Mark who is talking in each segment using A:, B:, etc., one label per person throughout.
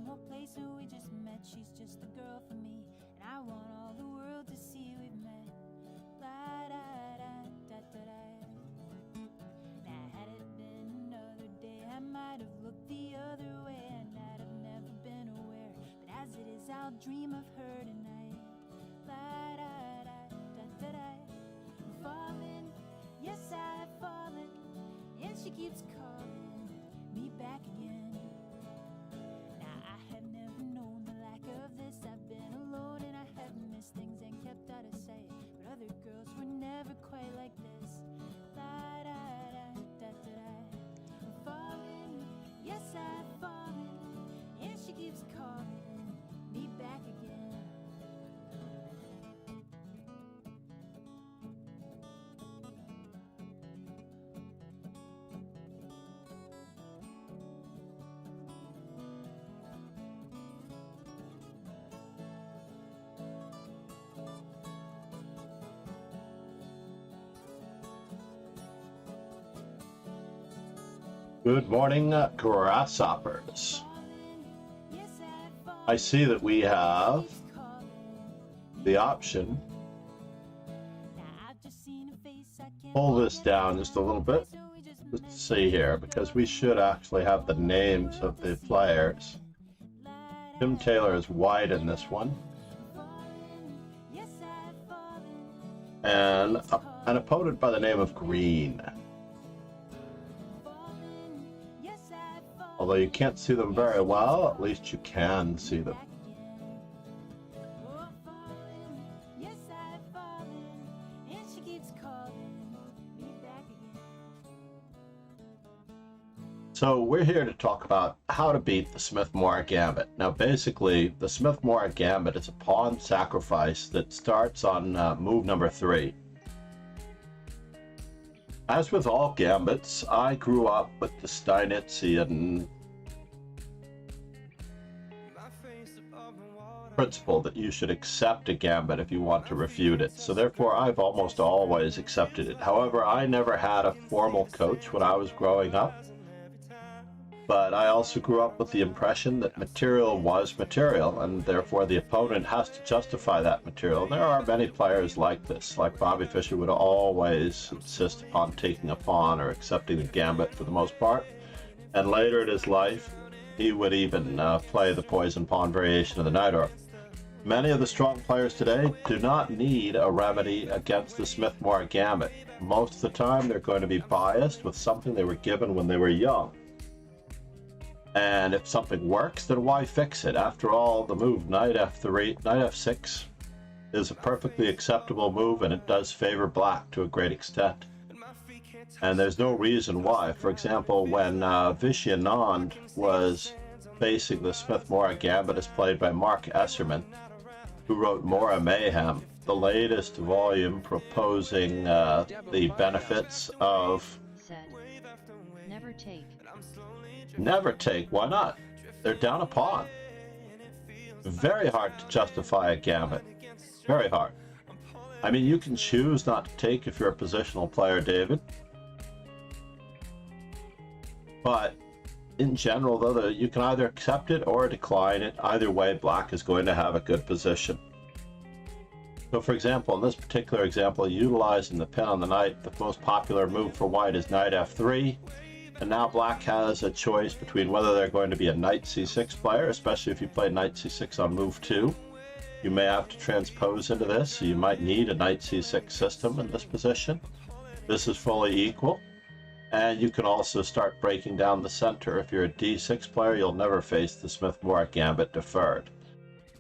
A: old place where we just met. She's just the girl for me, and I want all the world to see we've met. La da da da da da. Now had it been another day, I might have looked the other way, and I'd have never been aware. But as it is, I'll dream of her tonight. La da da da da da. I'm falling, yes I've fallen, and she keeps calling me back again. Now I have never known the lack of this. I've been alone and I have missed things and kept out of sight. But other girls were never quite like this. La da da da da da. I'm falling, yes I've fallen, and she keeps calling me back again.
B: Good morning, grasshoppers. I see that we have the option. Pull this down just a little bit. Let's see here, because we should actually have the names of the players. Tim Taylor is white in this one. And an opponent by the name of Green. Although you can't see them very well, at least you can see them. So we're here to talk about how to beat the Smith-Morra Gambit. Now basically, the Smith-Morra Gambit is a pawn sacrifice that starts on move number 3. As with all gambits, I grew up with the Steinitzian principle that you should accept a gambit if you want to refute it. So therefore, I've almost always accepted it. However, I never had a formal coach when I was growing up. But I also grew up with the impression that material was material, and therefore the opponent has to justify that material. And there are many players like this, like Bobby Fischer would always insist upon taking a pawn or accepting the gambit for the most part. And later in his life, he would even play the poison pawn variation of the Najdorf. Many of the strong players today do not need a remedy against the Smith-Morra Gambit. Most of the time, they're going to be biased with something they were given when they were young. And if something works, then why fix it? After all, the move knight f3, knight f6 is a perfectly acceptable move, and it does favor black to a great extent. And there's no reason why. For example, when Vichy Anand was facing the Smith-Morra Gambit as played by Mark Esserman, who wrote Morra Mayhem, the latest volume proposing the benefits of
C: never take.
B: Never take. Why not? They're down a pawn. Very hard to justify a gambit. Very hard. I mean, you can choose not to take if you're a positional player, David. But in general, though, you can either accept it or decline it. Either way, black is going to have a good position. So, for example, in this particular example, utilizing the pin on the knight, the most popular move for white is knight f3. And now black has a choice between whether they're going to be a knight c6 player, especially if you play knight c6 on move 2. You may have to transpose into this, so you might need a knight c6 system in this position. This is fully equal. And you can also start breaking down the center. If you're a d6 player, you'll never face the Smith-Morra Gambit deferred.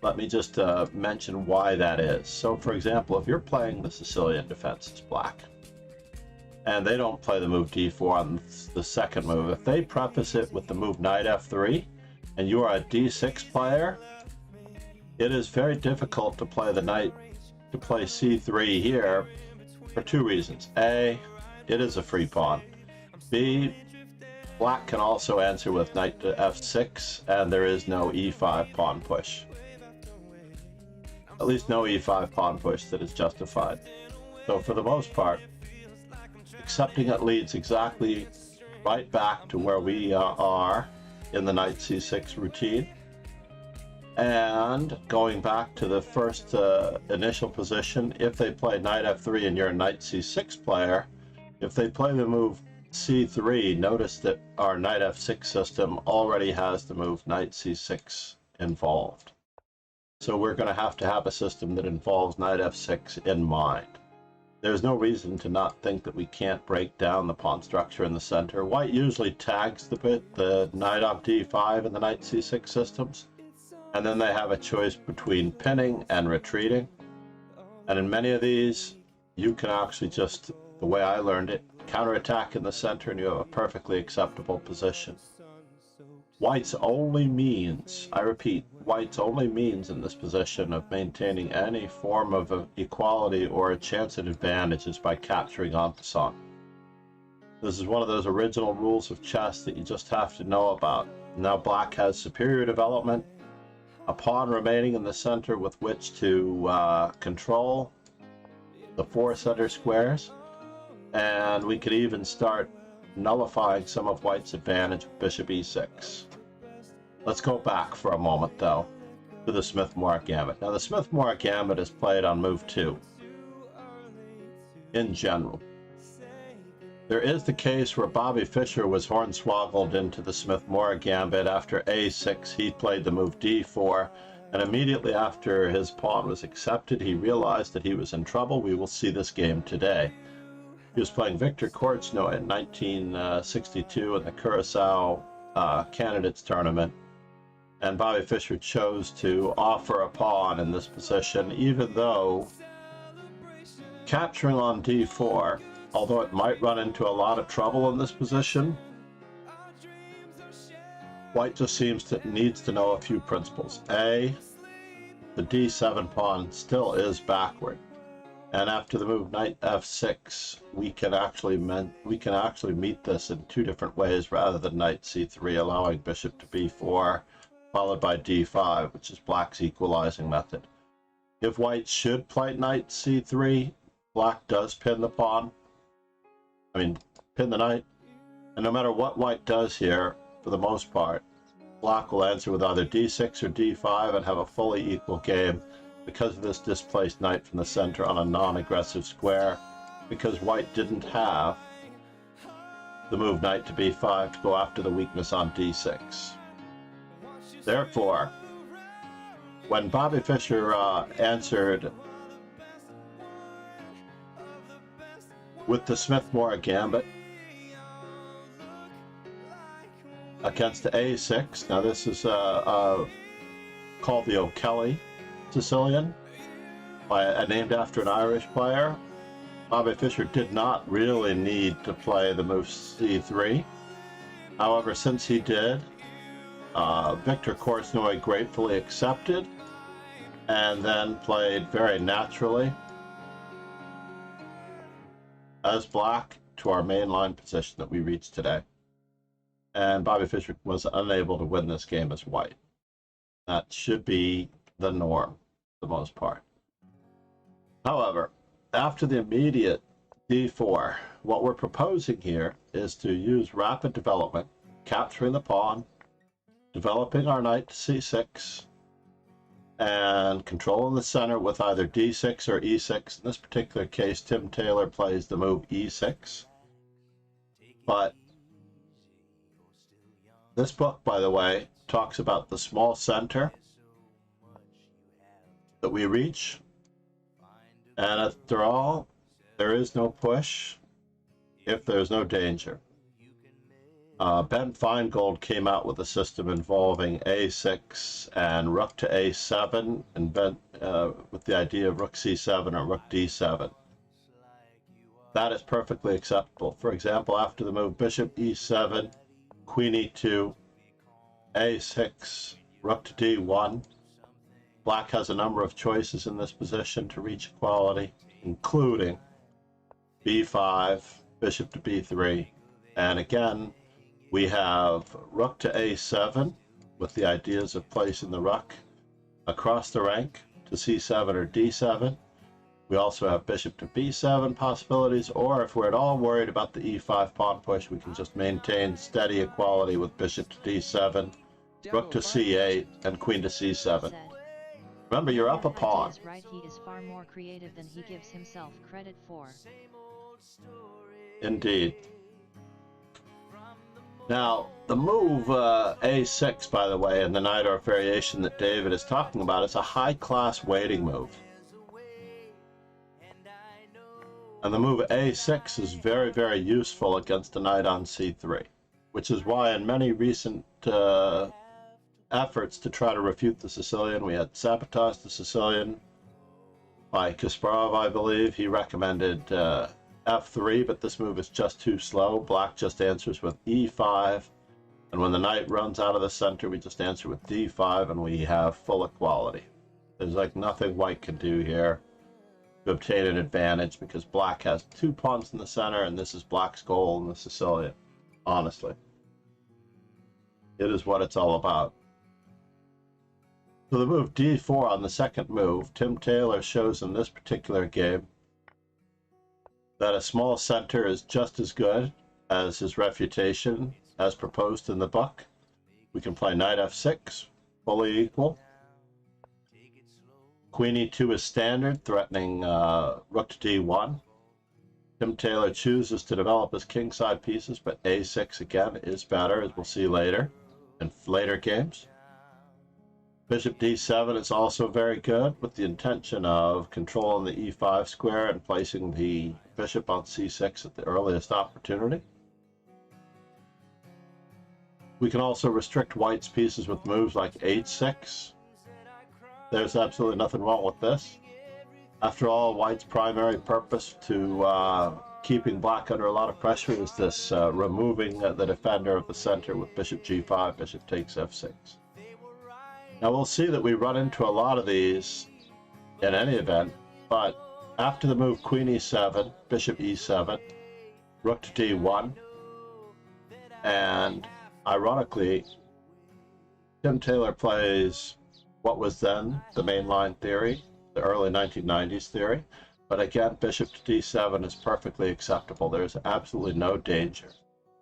B: Let me just mention why that is. So, for example, if you're playing the Sicilian defense as black, and they don't play the move d4 on the second move, if they preface it with the move knight f3, and you are a d6 player, it is very difficult to play the knight, to play c3 here for two reasons. A, it is a free pawn. B, black can also answer with knight to f6, and there is no e5 pawn push. At least no e5 pawn push that is justified. So for the most part, accepting it leads exactly right back to where we are in the knight c6 routine. And going back to the first initial position, if they play knight f3 and you're a knight c6 player, if they play the move c3, notice that our knight f6 system already has the move knight c6 involved. So we're going to have a system that involves knight f6 in mind. There's no reason to not think that we can't break down the pawn structure in the center. White usually tags the knight on d5 in the knight c6 systems, and then they have a choice between pinning and retreating. And in many of these, you can actually just, the way I learned it, counterattack in the center and you have a perfectly acceptable position. White's only means, I repeat, white's only means in this position of maintaining any form of equality or a chance at advantage is by capturing en passant. This is one of those original rules of chess that you just have to know about. Now black has superior development, a pawn remaining in the center with which to control the 4 center squares, and we could even start nullifying some of white's advantage with bishop e6. Let's go back for a moment, though, to the Smith-Morra Gambit. Now, the Smith-Morra Gambit is played on move 2, in general. There is the case where Bobby Fischer was hornswoggled into the Smith-Morra Gambit. After a6, he played the move d4, and immediately after his pawn was accepted, he realized that he was in trouble. We will see this game today. He was playing Victor Korchnoi in 1962 in the Curacao Candidates Tournament, and Bobby Fischer chose to offer a pawn in this position, even though capturing on d4, although it might run into a lot of trouble in this position, white just needs to know a few principles. A, the d7 pawn still is backward. And after the move knight f6, we can actually meet this in 2 different ways rather than knight c3, allowing bishop to b4, followed by d5, which is black's equalizing method. If white should play knight c3, black does pin the pawn. Pin the knight. And no matter what white does here, for the most part, black will answer with either d6 or d5 and have a fully equal game, because of this displaced knight from the center on a non-aggressive square, because white didn't have the move knight to b5 to go after the weakness on d6. Therefore, when Bobby Fischer answered with the Smith-Morra Gambit against a6, now this is called the O'Kelly Sicilian, named after an Irish player. Bobby Fischer did not really need to play the move c3. However, since he did, Victor Korchnoi gratefully accepted and then played very naturally as black to our mainline position that we reached today. And Bobby Fischer was unable to win this game as white. That should be the norm for the most part. However, after the immediate d4, what we're proposing here is to use rapid development, capturing the pawn, developing our knight to c6, and controlling the center with either d6 or e6. In this particular case, Tim Taylor plays the move e6. But this book, by the way, talks about the small center that we reach, and after all, there is no push if there's no danger. Ben Feingold came out with a system involving a6 and rook to a7, and with the idea of rook c7 or rook d7. That is perfectly acceptable. For example, after the move bishop e7, queen e2, a6, rook to d1, black has a number of choices in this position to reach equality, including b5, bishop to b3, and again, we have rook to a7 with the ideas of placing the rook across the rank to c7 or d7. We also have bishop to b7 possibilities, or if we're at all worried about the e5 pawn push, we can just maintain steady equality with bishop to d7 rook to c8, and queen to c7.
C: Said.
B: Remember, you're up a pawn.
C: Is right. He is far more creative than he gives himself credit for.
B: Indeed. Now, the move a6, by the way, in the Najdorf variation that David is talking about, is a high-class waiting move. And the move a6 is very, very useful against a knight on c3, which is why in many recent efforts to try to refute the Sicilian, we had Sabotage the Sicilian by Kasparov, I believe. He recommended f3, but this move is just too slow. Black just answers with e5, and when the knight runs out of the center, we just answer with d5, and we have full equality. There's like nothing white can do here to obtain an advantage, because black has 2 pawns in the center, and this is black's goal in the Sicilian. Honestly, it is what it's all about. So the move d4 on the second move, Tim Taylor shows in this particular game that a small center is just as good as his refutation as proposed in the book. We can play knight f6, fully equal. Queen e2 is standard, threatening rook to d1. Tim Taylor chooses to develop his kingside pieces, but a6 again is better, as we'll see later in later games. Bishop d7 is also very good, with the intention of controlling the e5 square and placing the bishop on c6 at the earliest opportunity. We can also restrict white's pieces with moves like h6. There's absolutely nothing wrong with this. After all, white's primary purpose to keeping black under a lot of pressure is this removing the defender of the center with bishop g5, bishop takes f6. Now we'll see that we run into a lot of these in any event, but after the move queen e7, bishop e7, rook to d1, and ironically, Tim Taylor plays what was then the mainline theory, the early 1990s theory, but again, bishop to d7 is perfectly acceptable. There's absolutely no danger.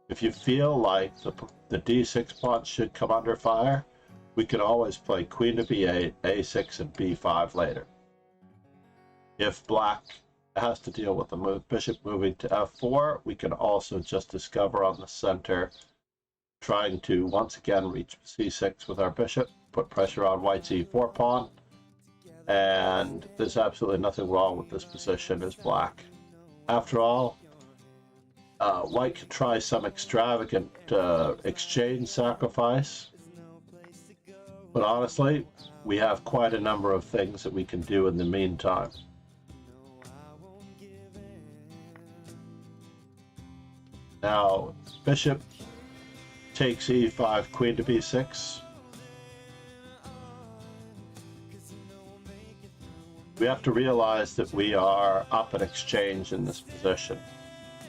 B: If you feel like the d6 pawn should come under fire, we can always play queen to b8, a6, and b5 later. If black has to deal with the bishop moving to f4, we can also just discover on the center, trying to once again reach c6 with our bishop, put pressure on white's e4 pawn, and there's absolutely nothing wrong with this position as black. After all, white could try some extravagant exchange sacrifice, but honestly, we have quite a number of things that we can do in the meantime. Now, bishop takes e5, queen to b6. We have to realize that we are up an exchange in this position.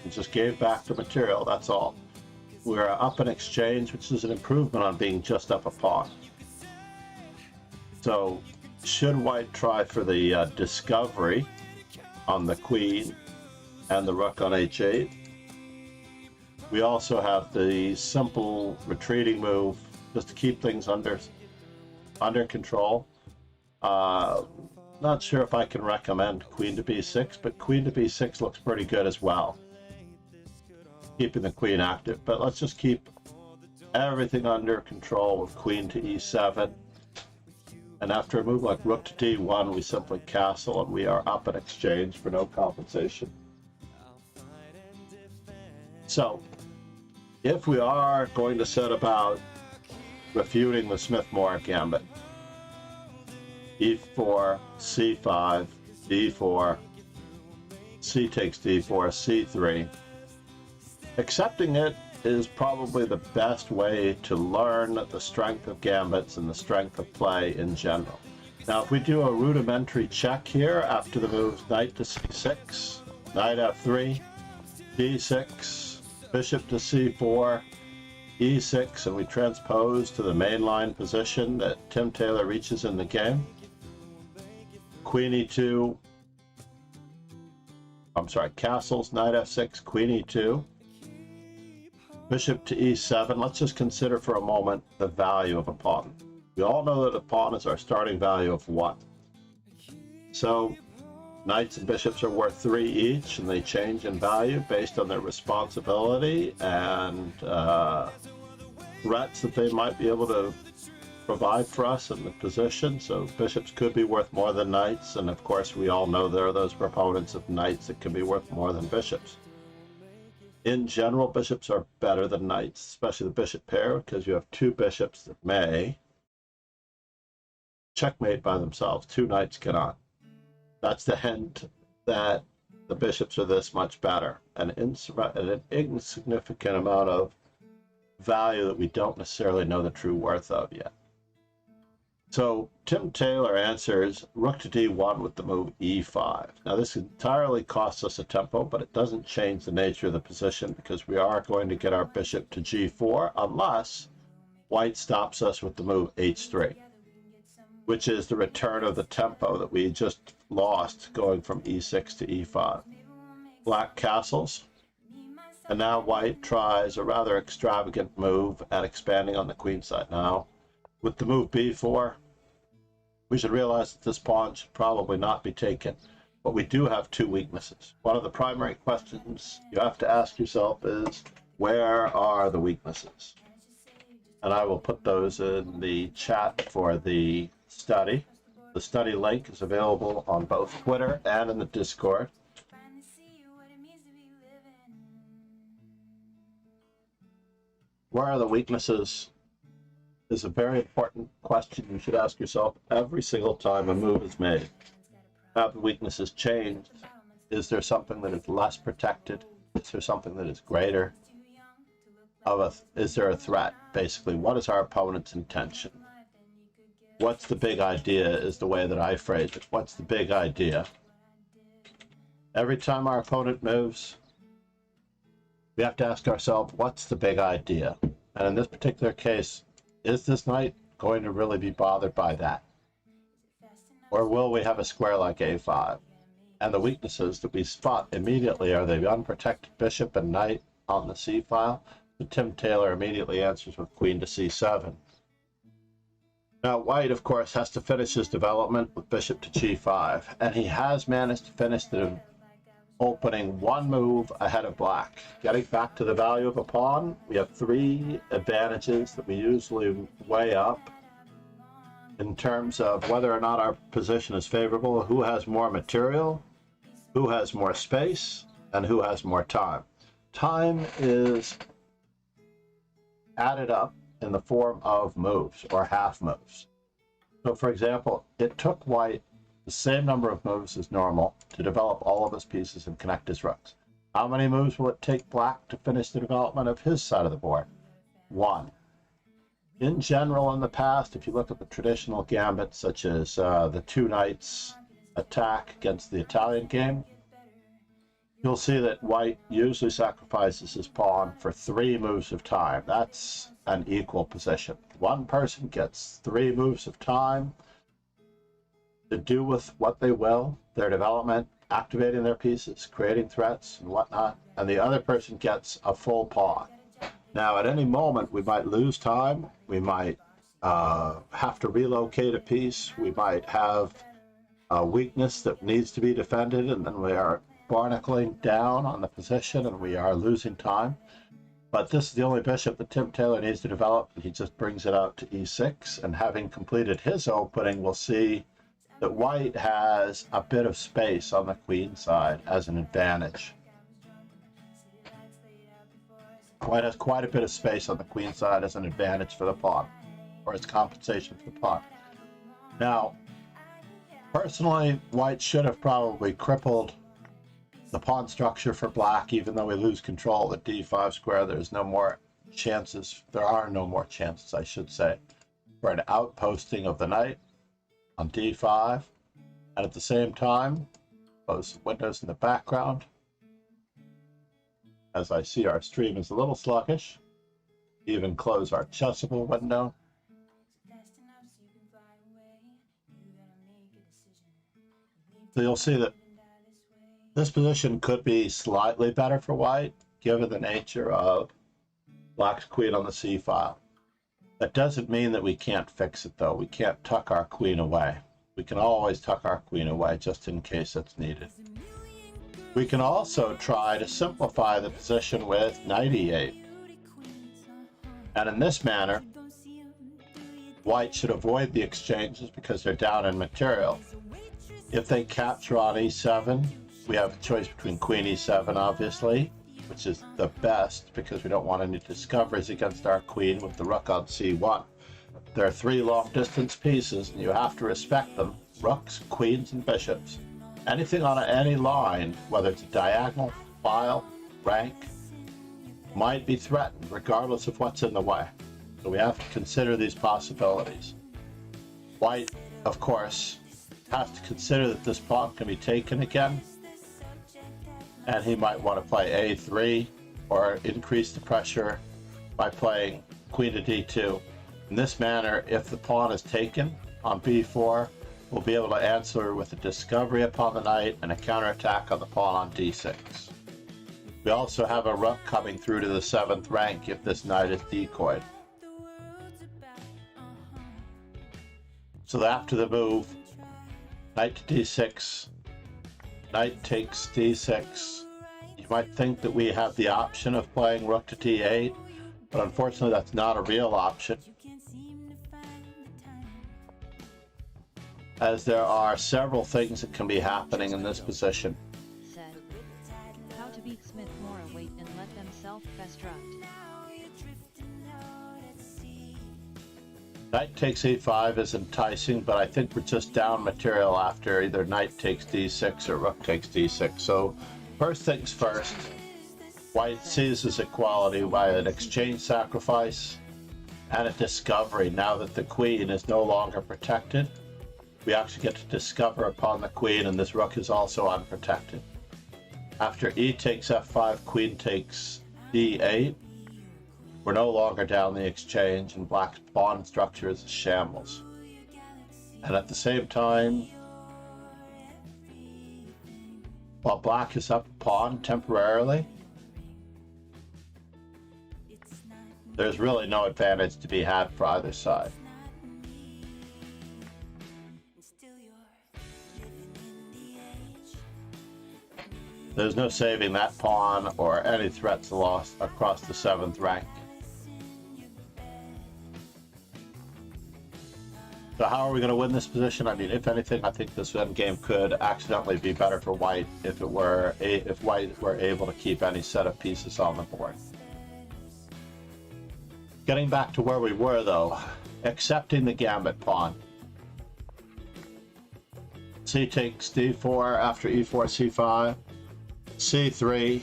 B: We just gave back the material, that's all. We're up an exchange, which is an improvement on being just up a pawn. So, should white try for the discovery on the queen and the rook on h8? We also have the simple retreating move just to keep things under control. Not sure if I can recommend queen to b6, but queen to b6 looks pretty good as well, keeping the queen active. But let's just keep everything under control with queen to e7. And after a move like rook to d1, we simply castle, and we are up in exchange for no compensation. So, if we are going to set about refuting the Smith-Morra Gambit, e4, c5, d4, c takes d4, c3, accepting it is probably the best way to learn the strength of gambits and the strength of play in general. Now, if we do a rudimentary check here after the moves knight to c6, knight f3, d6, bishop to c4, e6, and we transpose to the mainline position that Tim Taylor reaches in the game, queen e2, castles, knight f6, queen e2, Bishop to e7. Let's just consider for a moment the value of a pawn. We all know that a pawn is our starting value of 1. So knights and bishops are worth 3 each, and they change in value based on their responsibility and threats that they might be able to provide for us in the position. So bishops could be worth more than knights, and of course we all know there are those proponents of knights that can be worth more than bishops. In general, bishops are better than knights, especially the bishop pair, because you have 2 bishops that may checkmate by themselves. 2 knights cannot. That's the hint that the bishops are this much better. An insignificant amount of value that we don't necessarily know the true worth of yet. So Tim Taylor answers rook to d1 with the move e5. Now this entirely costs us a tempo, but it doesn't change the nature of the position because we are going to get our bishop to g4 unless white stops us with the move h3, which is the return of the tempo that we just lost going from e6 to e5. Black castles, and now white tries a rather extravagant move at expanding on the queen side. Now, with the move b4, we should realize that this pawn should probably not be taken, but we do have 2 weaknesses. One of the primary questions you have to ask yourself is, where are the weaknesses? And I will put those in the chat for the study. The study link is available on both Twitter and in the Discord. Where are the weaknesses is a very important question you should ask yourself every single time a move is made. Have the weaknesses changed? Is there something that is less protected? Is there something that is greater? Is there a threat? Basically, what is our opponent's intention? What's the big idea is the way that I phrase it. What's the big idea? Every time our opponent moves, we have to ask ourselves, what's the big idea? And in this particular case, is this knight going to really be bothered by that? Or will we have a square like a5? And the weaknesses that we spot immediately are the unprotected bishop and knight on the c file. So Tim Taylor immediately answers with queen to c7. Now white, of course, has to finish his development with bishop to g5, and he has managed to finish the opening 1 move ahead of black. Getting back to the value of a pawn, we have 3 advantages that we usually weigh up in terms of whether or not our position is favorable, who has more material, who has more space, and who has more time. Time is added up in the form of moves or half moves. So for example, it took white the same number of moves as normal to develop all of his pieces and connect his rooks. How many moves will it take black to finish the development of his side of the board? 1. In general, in the past, if you look at the traditional gambits, such as the 2 knights attack against the Italian game, you'll see that white usually sacrifices his pawn for 3 moves of time. That's an equal position. One person gets 3 moves of time to do with what they will, their development, activating their pieces, creating threats and whatnot, and the other person gets a full pawn. Now, at any moment, we might lose time, we might have to relocate a piece, we might have a weakness that needs to be defended, and then we are barnacling down on the position and we are losing time. But this is the only bishop that Tim Taylor needs to develop, and he just brings it out to e6, and having completed his opening, we'll see that white has a bit of space on the queen side as an advantage. White has quite a bit of space on the queen side as an advantage for the pawn, or as compensation for the pawn. Now, personally, white should have probably crippled the pawn structure for black, even though we lose control at d5 square. There's no more chances, there are no more chances, I should say, for an outposting of the knight on d5, and at the same time, close the windows in the background. As I see our stream is a little sluggish, even close our chessable window. So you'll see that this position could be slightly better for white, given the nature of Black's queen on the c file. That doesn't mean that we can't fix it, though. We can't tuck our queen away. We can always tuck our queen away just in case it's needed. We can also try to simplify the position with knight e8. And in this manner, white should avoid the exchanges because they're down in material. If they capture on e7, we have a choice between queen e7, obviously, which is the best because we don't want any discoveries against our queen with the rook on c1. There are 3 long distance pieces and you have to respect them: rooks, queens, and bishops. Anything on any line, whether it's a diagonal, file, rank, might be threatened regardless of what's in the way. So we have to consider these possibilities. White, of course, has to consider that this pawn can be taken again, and he might want to play a3 or increase the pressure by playing queen to d2. In this manner, if the pawn is taken on b4, we'll be able to answer with a discovery upon the knight and a counterattack on the pawn on d6. We also have a rook coming through to the 7th rank if this knight is decoyed. So after the move, knight to d6, knight takes d6. You might think that we have the option of playing rook to d8, but unfortunately that's not a real option, as there are several things that can be happening in this position.
C: Said, how to beat Smith Morra, wait and let them self-destruct.
B: Knight takes e5 is enticing, but I think we're just down material after either knight takes d6 or rook takes d6. So first things first, white seizes equality by an exchange sacrifice and a discovery. Now that the queen is no longer protected, we actually get to discover upon the queen, and this rook is also unprotected. After e takes f5, queen takes d8. We're no longer down the exchange, and black's pawn structure is a shambles. And at the same time, while black is up a pawn temporarily, there's really no advantage to be had for either side. There's no saving that pawn or any threats lost across the 7th rank. So how are we going to win this position? I mean, if anything, I think this endgame could accidentally be better for white if white were able to keep any set of pieces on the board. Getting back to where we were, though, accepting the gambit pawn. C takes d4 after e4, c5, c3,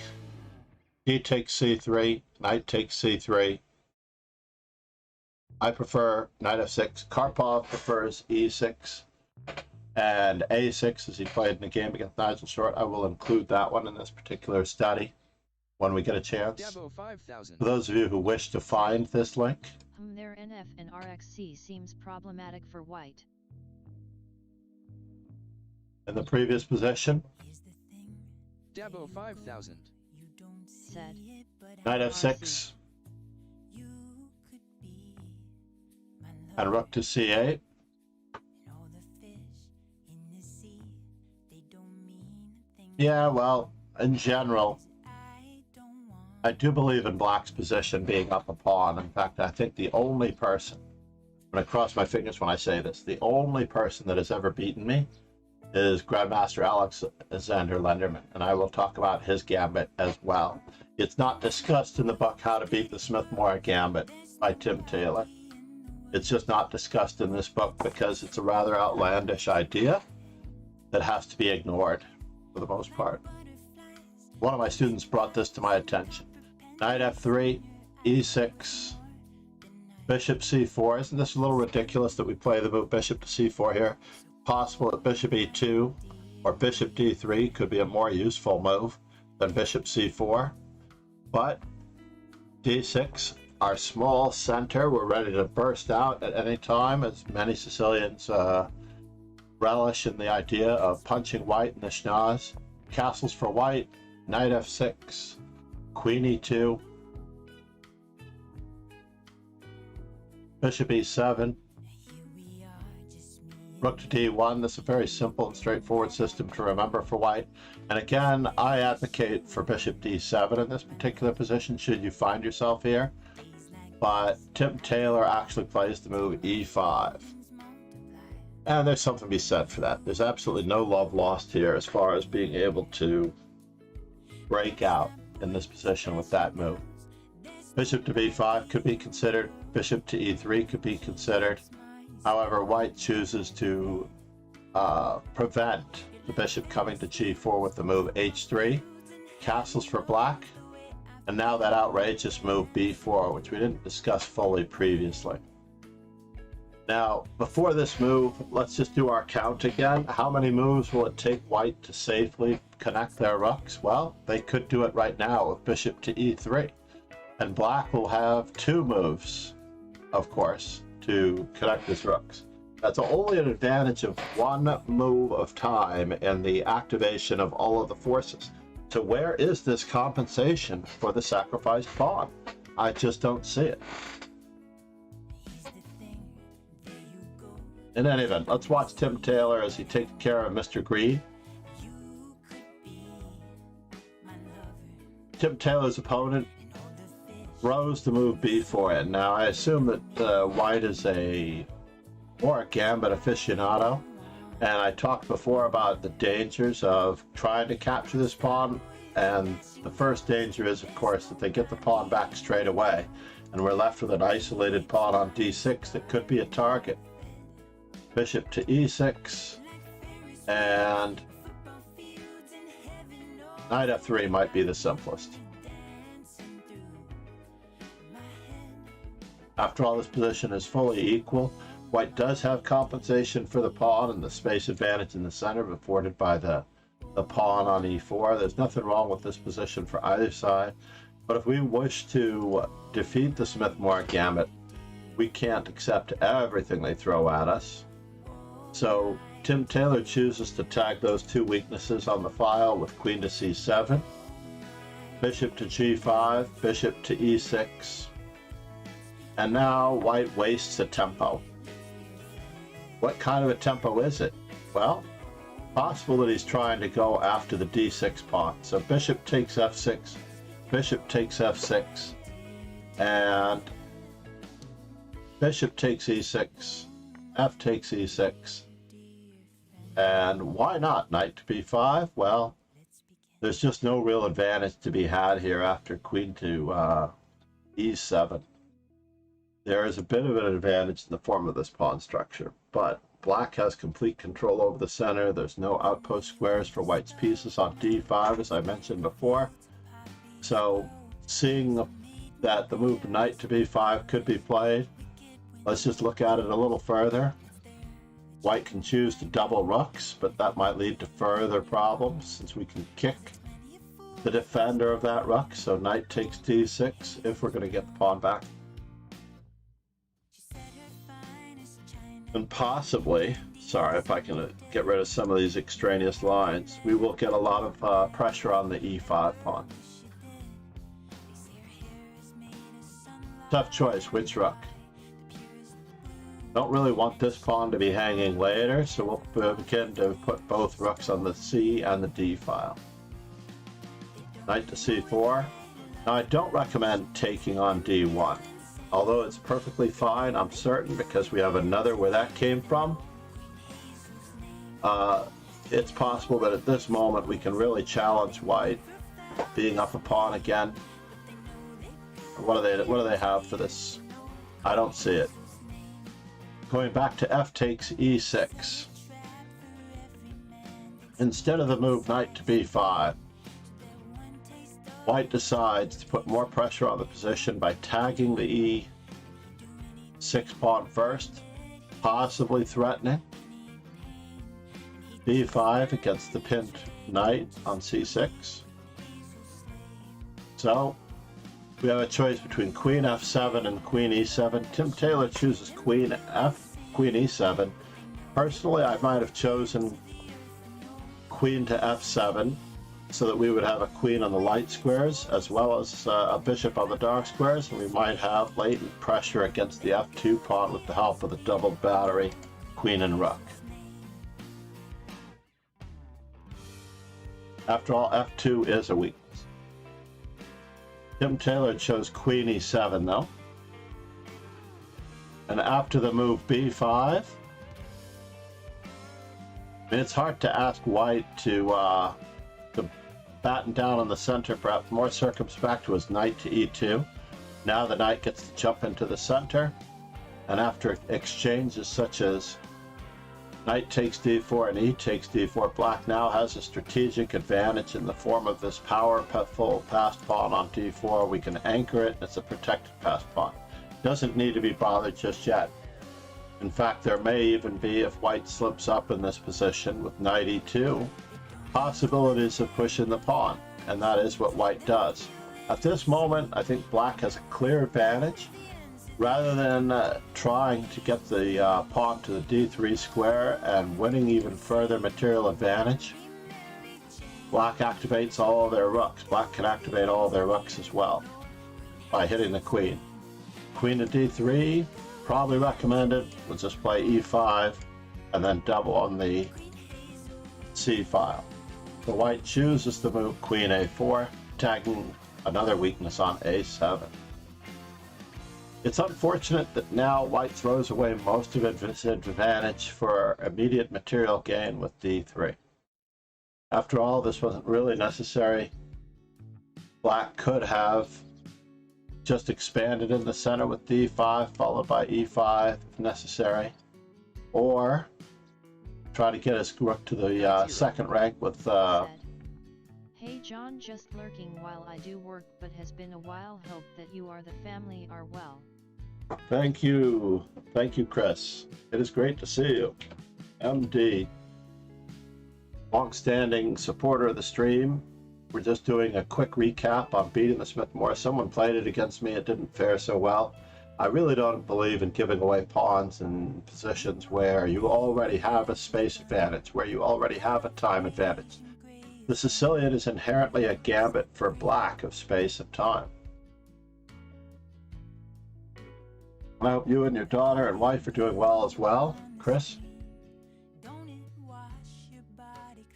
B: d takes c3, knight takes c3. I prefer knight f6. Karpov prefers e6 and a6 as he played in the game against Nigel Short. I will include that one in this particular study when we get a chance. For those of you who wish to find this link.
C: Their NF and RXC seems problematic for white.
B: In the previous position,
D: Dabo 5000
C: said,
B: knight f6 and rook to c8. Yeah, well, in general, I do believe in black's position being up a pawn. In fact, I think the only person, I'm going to cross my fingers when I say this, the only person that has ever beaten me is Grandmaster Alexander Lenderman, and I will talk about his gambit as well. It's not discussed in the book How to Beat the Smith-Morra Gambit by Tim Taylor. It's just not discussed in this book because it's a rather outlandish idea that has to be ignored for the most part. One of my students brought this to my attention. Knight f3, e6, bishop c4. Isn't this a little ridiculous that we play the move bishop to c4 here? Possible that bishop e2 or bishop d3 could be a more useful move than bishop c4. But d6, our small center, we're ready to burst out at any time, as many Sicilians relish in the idea of punching white in the schnoz. Castles for white, knight f6, queen e2. Bishop e7. Rook to d1. This is a very simple and straightforward system to remember for white. And again, I advocate for bishop d7 in this particular position, should you find yourself here. But Tim Taylor actually plays the move e5. And there's something to be said for that. There's absolutely no love lost here as far as being able to break out in this position with that move. Bishop to b5 could be considered. Bishop to e3 could be considered. However, white chooses to prevent the bishop coming to g4 with the move h3. Castles for black. And now that outrageous move b4, which we didn't discuss fully previously. Now, before this move, let's just do our count again. How many moves will it take white to safely connect their rooks? Well, they could do it right now with bishop to e3. And black will have 2 moves, of course, to connect his rooks. That's only an advantage of 1 move of time in the activation of all of the forces. So where is this compensation for the sacrificed pawn? I just don't see it. In any event, let's watch Tim Taylor as he takes care of Mr. Green. Tim Taylor's opponent throws the move b4 in. Now, I assume that white is more a Gambit aficionado, and I talked before about the dangers of trying to capture this pawn, and the first danger is, of course, that they get the pawn back straight away, and we're left with an isolated pawn on d6 that could be a target. Bishop to e6, and knight f3 might be the simplest. After all, this position is fully equal. White does have compensation for the pawn and the space advantage in the center afforded by the pawn on e4. There's nothing wrong with this position for either side. But if we wish to defeat the Smith-Morra Gambit, we can't accept everything they throw at us. So Tim Taylor chooses to tag those 2 weaknesses on the file with queen to c7, bishop to g5, bishop to e6, and now white wastes a tempo. What kind of a tempo is it? Well, possible that he's trying to go after the d6 pawn. So bishop takes f6, bishop takes f6, and bishop takes e6, f takes e6, and why not knight to b5? Well, there's just no real advantage to be had here after queen to e7. There is a bit of an advantage in the form of this pawn structure, but black has complete control over the center. There's no outpost squares for white's pieces on d5, as I mentioned before. So seeing that the move knight to b5 could be played, let's just look at it a little further. White can choose to double rooks, but that might lead to further problems since we can kick the defender of that rook. So knight takes d6 if we're going to get the pawn back. And possibly, sorry if I can get rid of some of these extraneous lines, we will get a lot of pressure on the e5 pawn. Tough choice, which rook? Don't really want this pawn to be hanging later, so we'll begin to put both rooks on the c and the d file. Knight to c4. Now, I don't recommend taking on d1. Although it's perfectly fine, I'm certain, because we have another where that came from. It's possible that at this moment we can really challenge white, being up a pawn again. What do they have for this? I don't see it. Going back to f takes e6. Instead of the move knight to b5, white decides to put more pressure on the position by tagging the e6 pawn first, possibly threatening b5 against the pinned knight on c6. So we have a choice between queen f7 and queen e7. Tim Taylor chooses queen e7. Personally, I might have chosen queen to f7 so that we would have a queen on the light squares as well as a bishop on the dark squares, and we might have latent pressure against the f2 pawn with the help of the double battery queen and rook. After all, f2 is a weakness. Tim Taylor chose queen e7 though. And after the move b5, it's hard to ask white to batten down on the center, perhaps more circumspect was knight to e2. Now the knight gets to jump into the center, and after exchanges such as knight takes d4 and e takes d4, black now has a strategic advantage in the form of this powerful passed pawn on d4. We can anchor it, it's a protected passed pawn. Doesn't need to be bothered just yet. In fact, there may even be, if white slips up in this position with knight e2, possibilities of pushing the pawn, and that is what white does. At this moment, I think black has a clear advantage. Rather than trying to get the pawn to the d3 square and winning even further material advantage, black activates all their rooks. Black can activate all their rooks as well by hitting the queen. Queen to d3, probably recommended. We'll just play e5 and then double on the c file. The white chooses the move queen a4, tagging another weakness on a7. It's unfortunate that now white throws away most of its advantage for immediate material gain with d3. After all, this wasn't really necessary. Black could have just expanded in the center with d5, followed by e5 if necessary, or try to get his rook to the second rank with
C: Hey John, just lurking while I do work, but has been a while. Hope that you are the family are well.
B: Thank you, Chris. It is great to see you. MD, long-standing supporter of the stream. We're just doing a quick recap on beating the Smith-Morra. Someone played it against me. It didn't fare so well. I really don't believe in giving away pawns in positions where you already have a space advantage, where you already have a time advantage. The Sicilian is inherently a gambit for black of space and time. I hope you and your daughter and wife are doing well as well. Chris?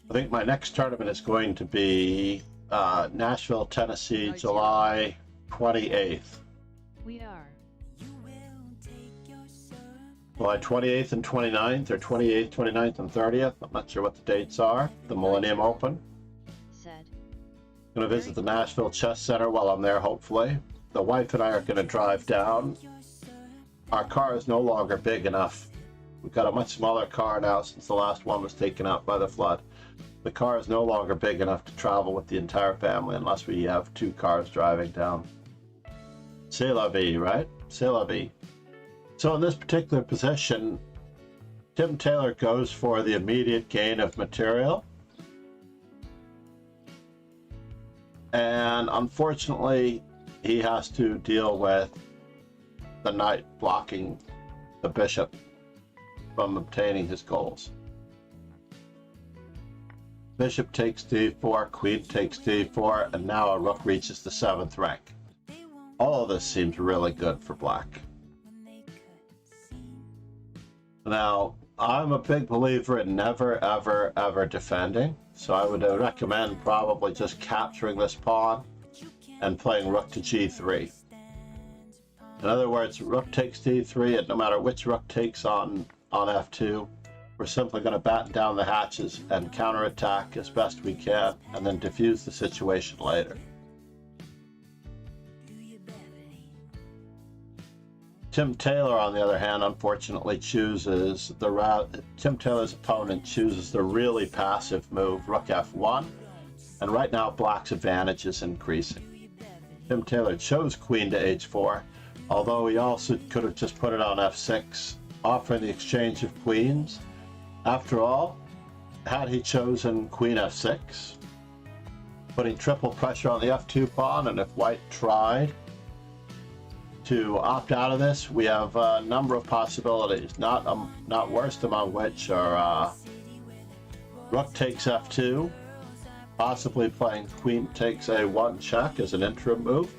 B: I think my next tournament is going to be Nashville, Tennessee, July 28th.
C: We are.
B: July 28th and 29th, or 28th, 29th, and 30th. I'm not sure what the dates are. The Millennium Open.
C: Said.
B: I'm going to visit the Nashville Chess Center while I'm there, hopefully. The wife and I are going to drive down. Our car is no longer big enough. We've got a much smaller car now since the last one was taken out by the flood. The car is no longer big enough to travel with the entire family unless we have two cars driving down. C'est la vie, right? C'est la vie. So in this particular position, Tim Taylor goes for the immediate gain of material. And unfortunately, he has to deal with the knight blocking the bishop from obtaining his goals. Bishop takes d4, queen takes d4, and now a rook reaches the 7th rank. All of this seems really good for black. Now, I'm a big believer in never, ever, ever defending, so I would recommend probably just capturing this pawn and playing rook to g3. In other words, rook takes d3, and no matter which rook takes on f2, we're simply going to batten down the hatches and counterattack as best we can, and then defuse the situation later. Tim Taylor, on the other hand, unfortunately chooses the route. Tim Taylor's opponent chooses the really passive move, rook f1, and right now black's advantage is increasing. Tim Taylor chose queen to h4, although he also could have just put it on f6, offering the exchange of queens. After all, had he chosen queen f6, putting triple pressure on the f2 pawn, and if white tried to opt out of this, we have a number of possibilities, not worst among which are rook takes f2, possibly playing queen takes a1 check as an interim move,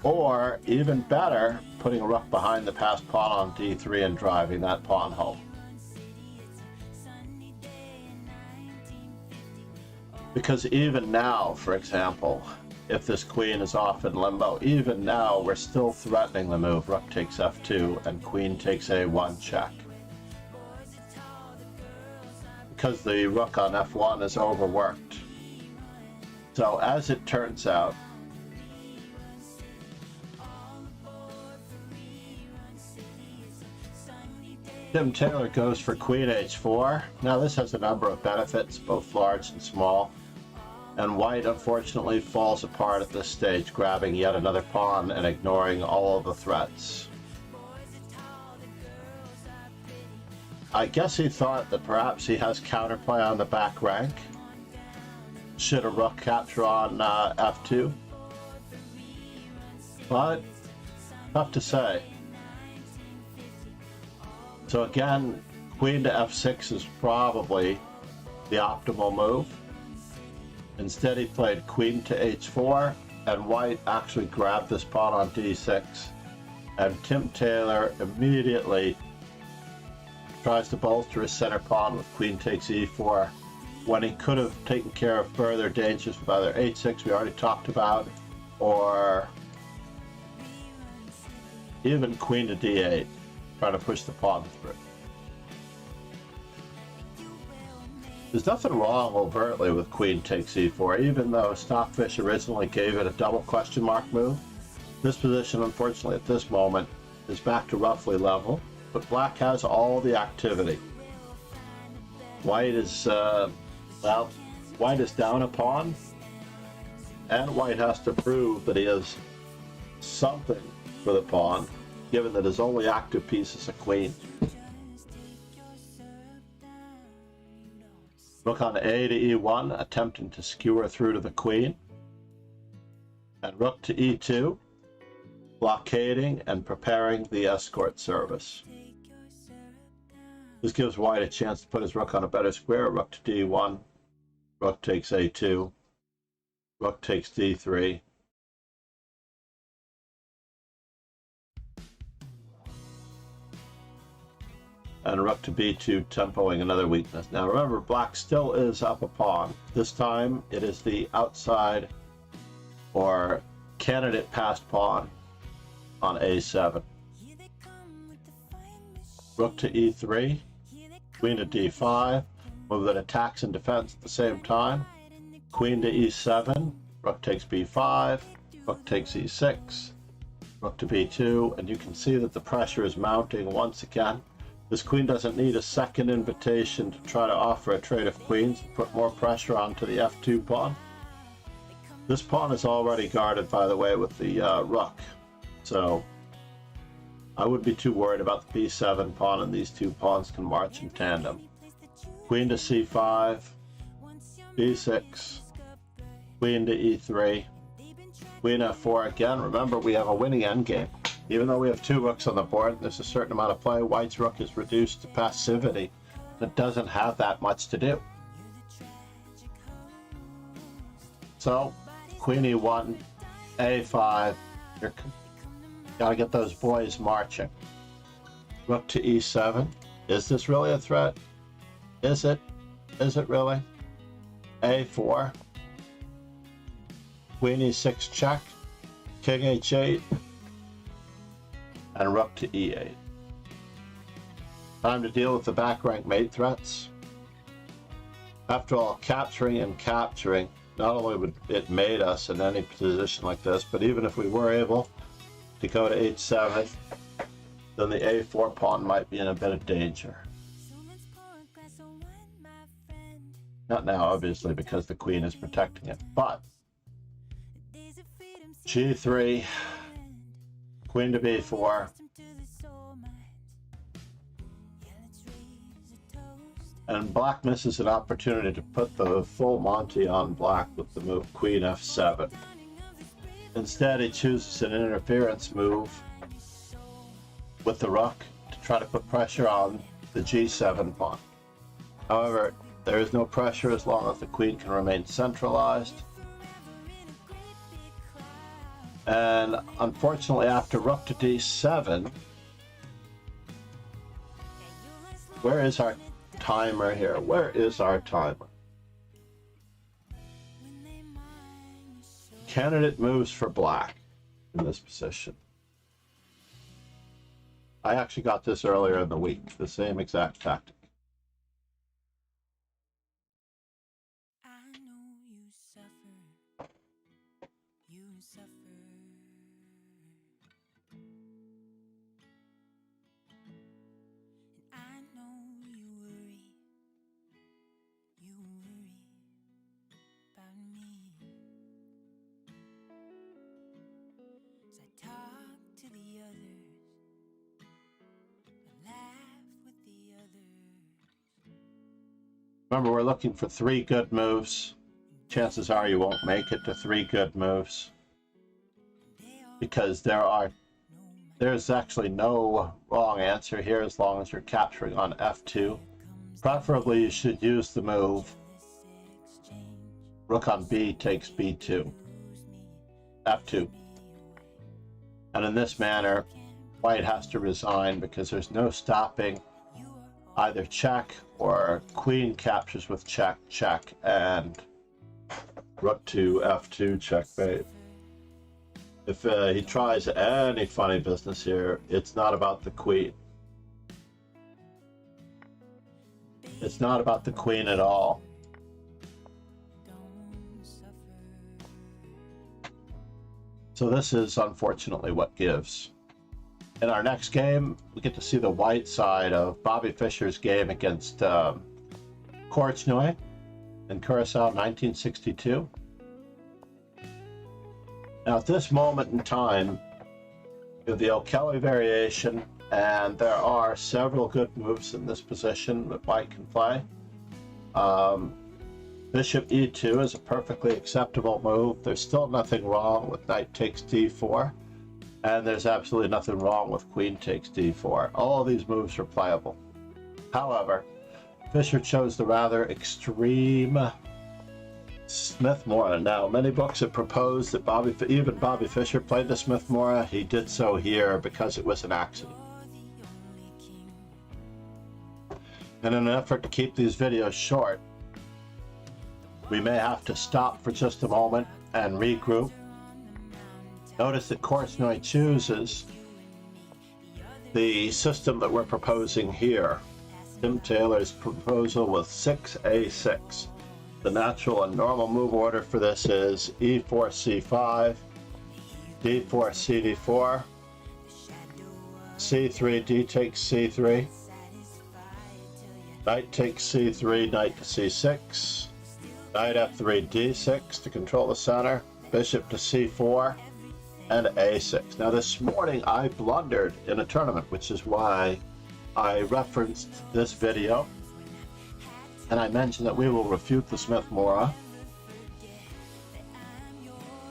B: or even better, putting a rook behind the passed pawn on d3 and driving that pawn home. Because even now, for example, if this queen is off in limbo, even now we're still threatening the move. Rook takes f2 and queen takes a1 check. Because the rook on f1 is overworked. So as it turns out, Tim Taylor goes for queen h4. Now this has a number of benefits, both large and small. And white unfortunately falls apart at this stage, grabbing yet another pawn and ignoring all of the threats. I guess he thought that perhaps he has counterplay on the back rank. Should a rook capture on f2? But tough to say. So again, queen to f6 is probably the optimal move. Instead he played queen to h4, and white actually grabbed this pawn on d6, and Tim Taylor immediately tries to bolster his center pawn with queen takes e4, when he could have taken care of further dangers with either h6 we already talked about, or even queen to d8, trying to push the pawn through. There's nothing wrong overtly with queen takes e4, even though Stockfish originally gave it a double question mark move. This position, unfortunately, at this moment is back to roughly level, but black has all the activity. White is, white is down a pawn, and white has to prove that he has something for the pawn, given that his only active piece is a queen. Rook on a to e1, attempting to skewer through to the queen. And rook to e2, blockading and preparing the escort service. This gives white a chance to put his rook on a better square. Rook to d1, rook takes a2, rook takes d3. And rook to b2, tempoing another weakness. Now remember, black still is up a pawn. This time it is the outside or candidate passed pawn on a7. Rook to e3, queen to d5, move that attacks and defense at the same time. Queen to e7, rook takes b5, rook takes e6, rook to b2, and you can see that the pressure is mounting once again. This queen doesn't need a second invitation to try to offer a trade of queens and put more pressure onto the f2 pawn. This pawn is already guarded, by the way, with the rook, so I wouldn't be too worried about the b7 pawn, and these two pawns can march in tandem. Queen to c5, b6, queen to e3, queen f4 again. Remember, we have a winning endgame. Even though we have two rooks on the board, there's a certain amount of play. White's rook is reduced to passivity. It doesn't have that much to do. So, queen e1, a5, you're gotta get those boys marching. Rook to e7. Is this really a threat? Is it? Is it really? a4. Queen e6 check. King h8. And rook to e8. Time to deal with the back rank mate threats. After all, capturing and capturing, not only would it mate us in any position like this, but even if we were able to go to h7, then the a4 pawn might be in a bit of danger. Not now, obviously, because the queen is protecting it, but g3, queen to b4, and black misses an opportunity to put the full Monty on black with the move queen f7. Instead, he chooses an interference move with the rook to try to put pressure on the g7 pawn. However, There is no pressure as long as the queen can remain centralized. And unfortunately, after rook to d7, where is our timer here? Where is our timer? Candidate moves for black in this position. I actually got this earlier in the week, the same exact tactic.
A: I know you suffer. You suffer. And I know you worry. You worry about me. As I talk to the others, I laugh with the others.
B: Remember, we're looking for 3 good moves. Chances are you won't make it to 3 good moves, because there's actually no wrong answer here as long as you're capturing on f2. Preferably you should use the move rook on b takes b2, f2. And in this manner, white has to resign because there's no stopping either check or queen captures with check, check, and rook to f2 checkmate. If he tries any funny business here, it's not about the queen. It's not about the queen at all. So this is unfortunately what gives. In our next game, we get to see the white side of Bobby Fischer's game against Korchnoi in Curacao 1962. Now at this moment in time, you have the O'Kelly variation, and there are several good moves in this position that white can play. Bishop e2 is a perfectly acceptable move. There's still nothing wrong with knight takes d4, and there's absolutely nothing wrong with queen takes d4. All of these moves are playable. However, Fischer chose the rather extreme Smith-Morra. Now, many books have proposed that even Bobby Fischer played the Smith-Morra. He did so here because it was an accident. And in an effort to keep these videos short, we may have to stop for just a moment and regroup. Notice that Korchnoi chooses the system that we're proposing here. Tim Taylor's proposal with 6a6. The natural and normal move order for this is e4 c5, d4 cd4, c3 d takes c3, knight takes c3, knight to c6, knight f3 d6 to control the center, bishop to c4, and a6. Now this morning I blundered in a tournament, which is why I referenced this video, and I mentioned that we will refute the Smith-Morra,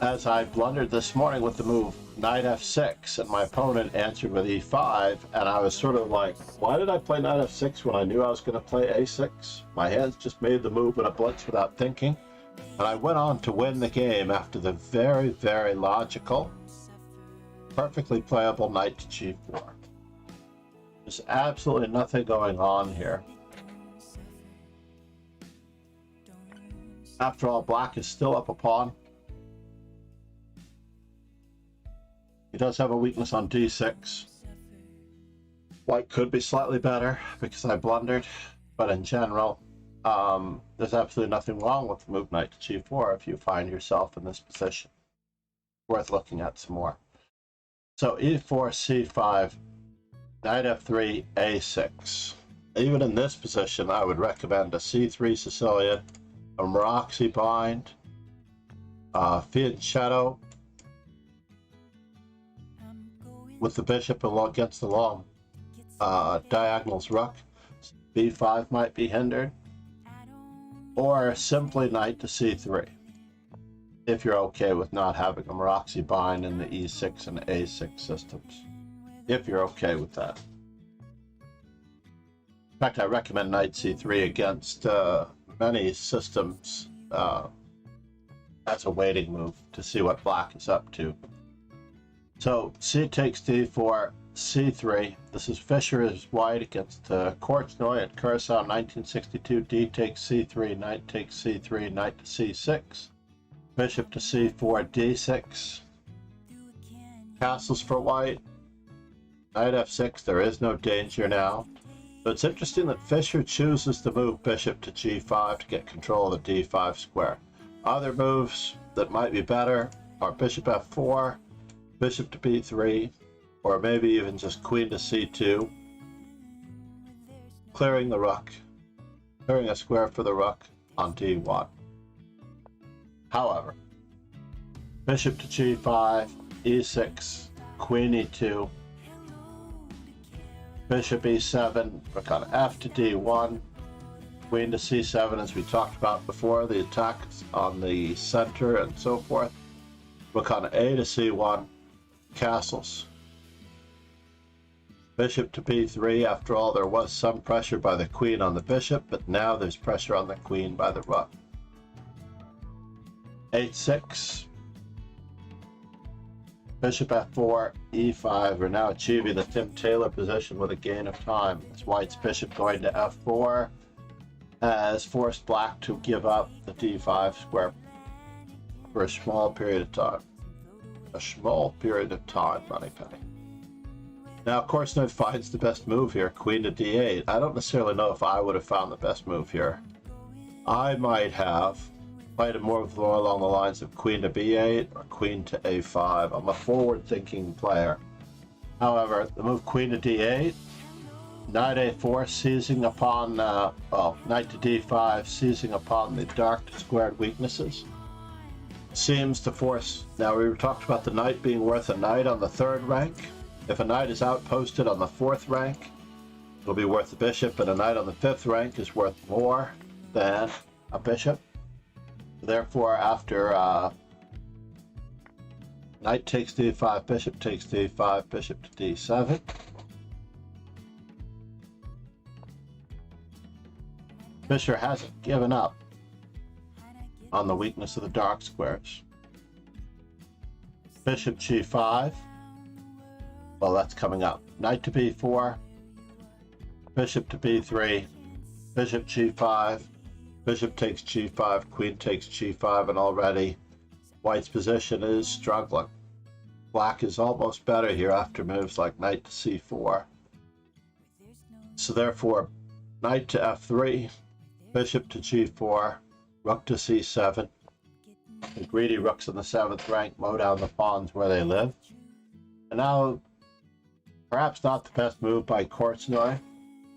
B: as I blundered this morning with the move knight f6, and my opponent answered with e5, and I was sort of like, why did I play knight f6 when I knew I was going to play a6? My hands just made the move in a blitz without thinking, and I went on to win the game after the very, very logical, perfectly playable knight to g4. There's absolutely nothing going on here. After all, black is still up a pawn. He does have a weakness on d6. White could be slightly better because I blundered, but in general, there's absolutely nothing wrong with the move knight to g4 if you find yourself in this position. Worth looking at some more. So e4, c5, knight f3, a6. Even in this position, I would recommend a c3 Sicilian, a Morroxy bind, fianchetto with the bishop against the long diagonals rook. b5 might be hindered, or simply knight to c3 if you're okay with not having a Morroxy bind in the e6 and a6 systems, if you're okay with that. In fact, I recommend knight c3 against many systems, that's a waiting move to see what black is up to. So c takes d4, c3. This is Fischer is white against Korchnoi at Curacao 1962. D takes c3, knight takes c3, knight to c6. Bishop to c4, d6. Castles for white. Knight f6, there is no danger now. But it's interesting that Fischer chooses to move bishop to g5 to get control of the d5 square. Other moves that might be better are bishop f4, bishop to b3, or maybe even just queen to c2, clearing the rook, clearing a square for the rook on d1. However, bishop to g5, e6, queen e2, bishop e7, rook on f to d1, queen to c7, as we talked about before, the attacks on the center and so forth, rook on a to c1, castles. Bishop to b3, after all, there was some pressure by the queen on the bishop, but now there's pressure on the queen by the rook. h6, bishop f4, e5. We're now achieving the Tim Taylor position with a gain of time. As white's bishop going to f4 has forced black to give up the d5 square for a small period of time. A small period of time, Money Penny. Now, Korchnoi finds the best move here, queen to d8. I don't necessarily know if I would have found the best move here. I might have played it more along the lines of queen to b8 or queen to a5. I'm a forward-thinking player. However, the move queen to d8, knight a4 seizing upon, knight to d5 seizing upon the dark squared weaknesses, seems to force. Now, we talked about the knight being worth a knight on the 3rd rank. If a knight is outposted on the 4th rank, it'll be worth a bishop, and a knight on the 5th rank is worth more than a bishop. Therefore, after knight takes d5, bishop takes d5, bishop to d7. Fischer hasn't given up on the weakness of the dark squares. Bishop g5. Well, that's coming up. Knight to b4, bishop to b3, bishop g5, bishop takes g5, queen takes g5, and already white's position is struggling. Black is almost better here after moves like knight to c4. So therefore, knight to f3, bishop to g4, rook to c7. The greedy rooks in the 7th rank mow down the pawns where they live. And now, perhaps not the best move by Korchnoi,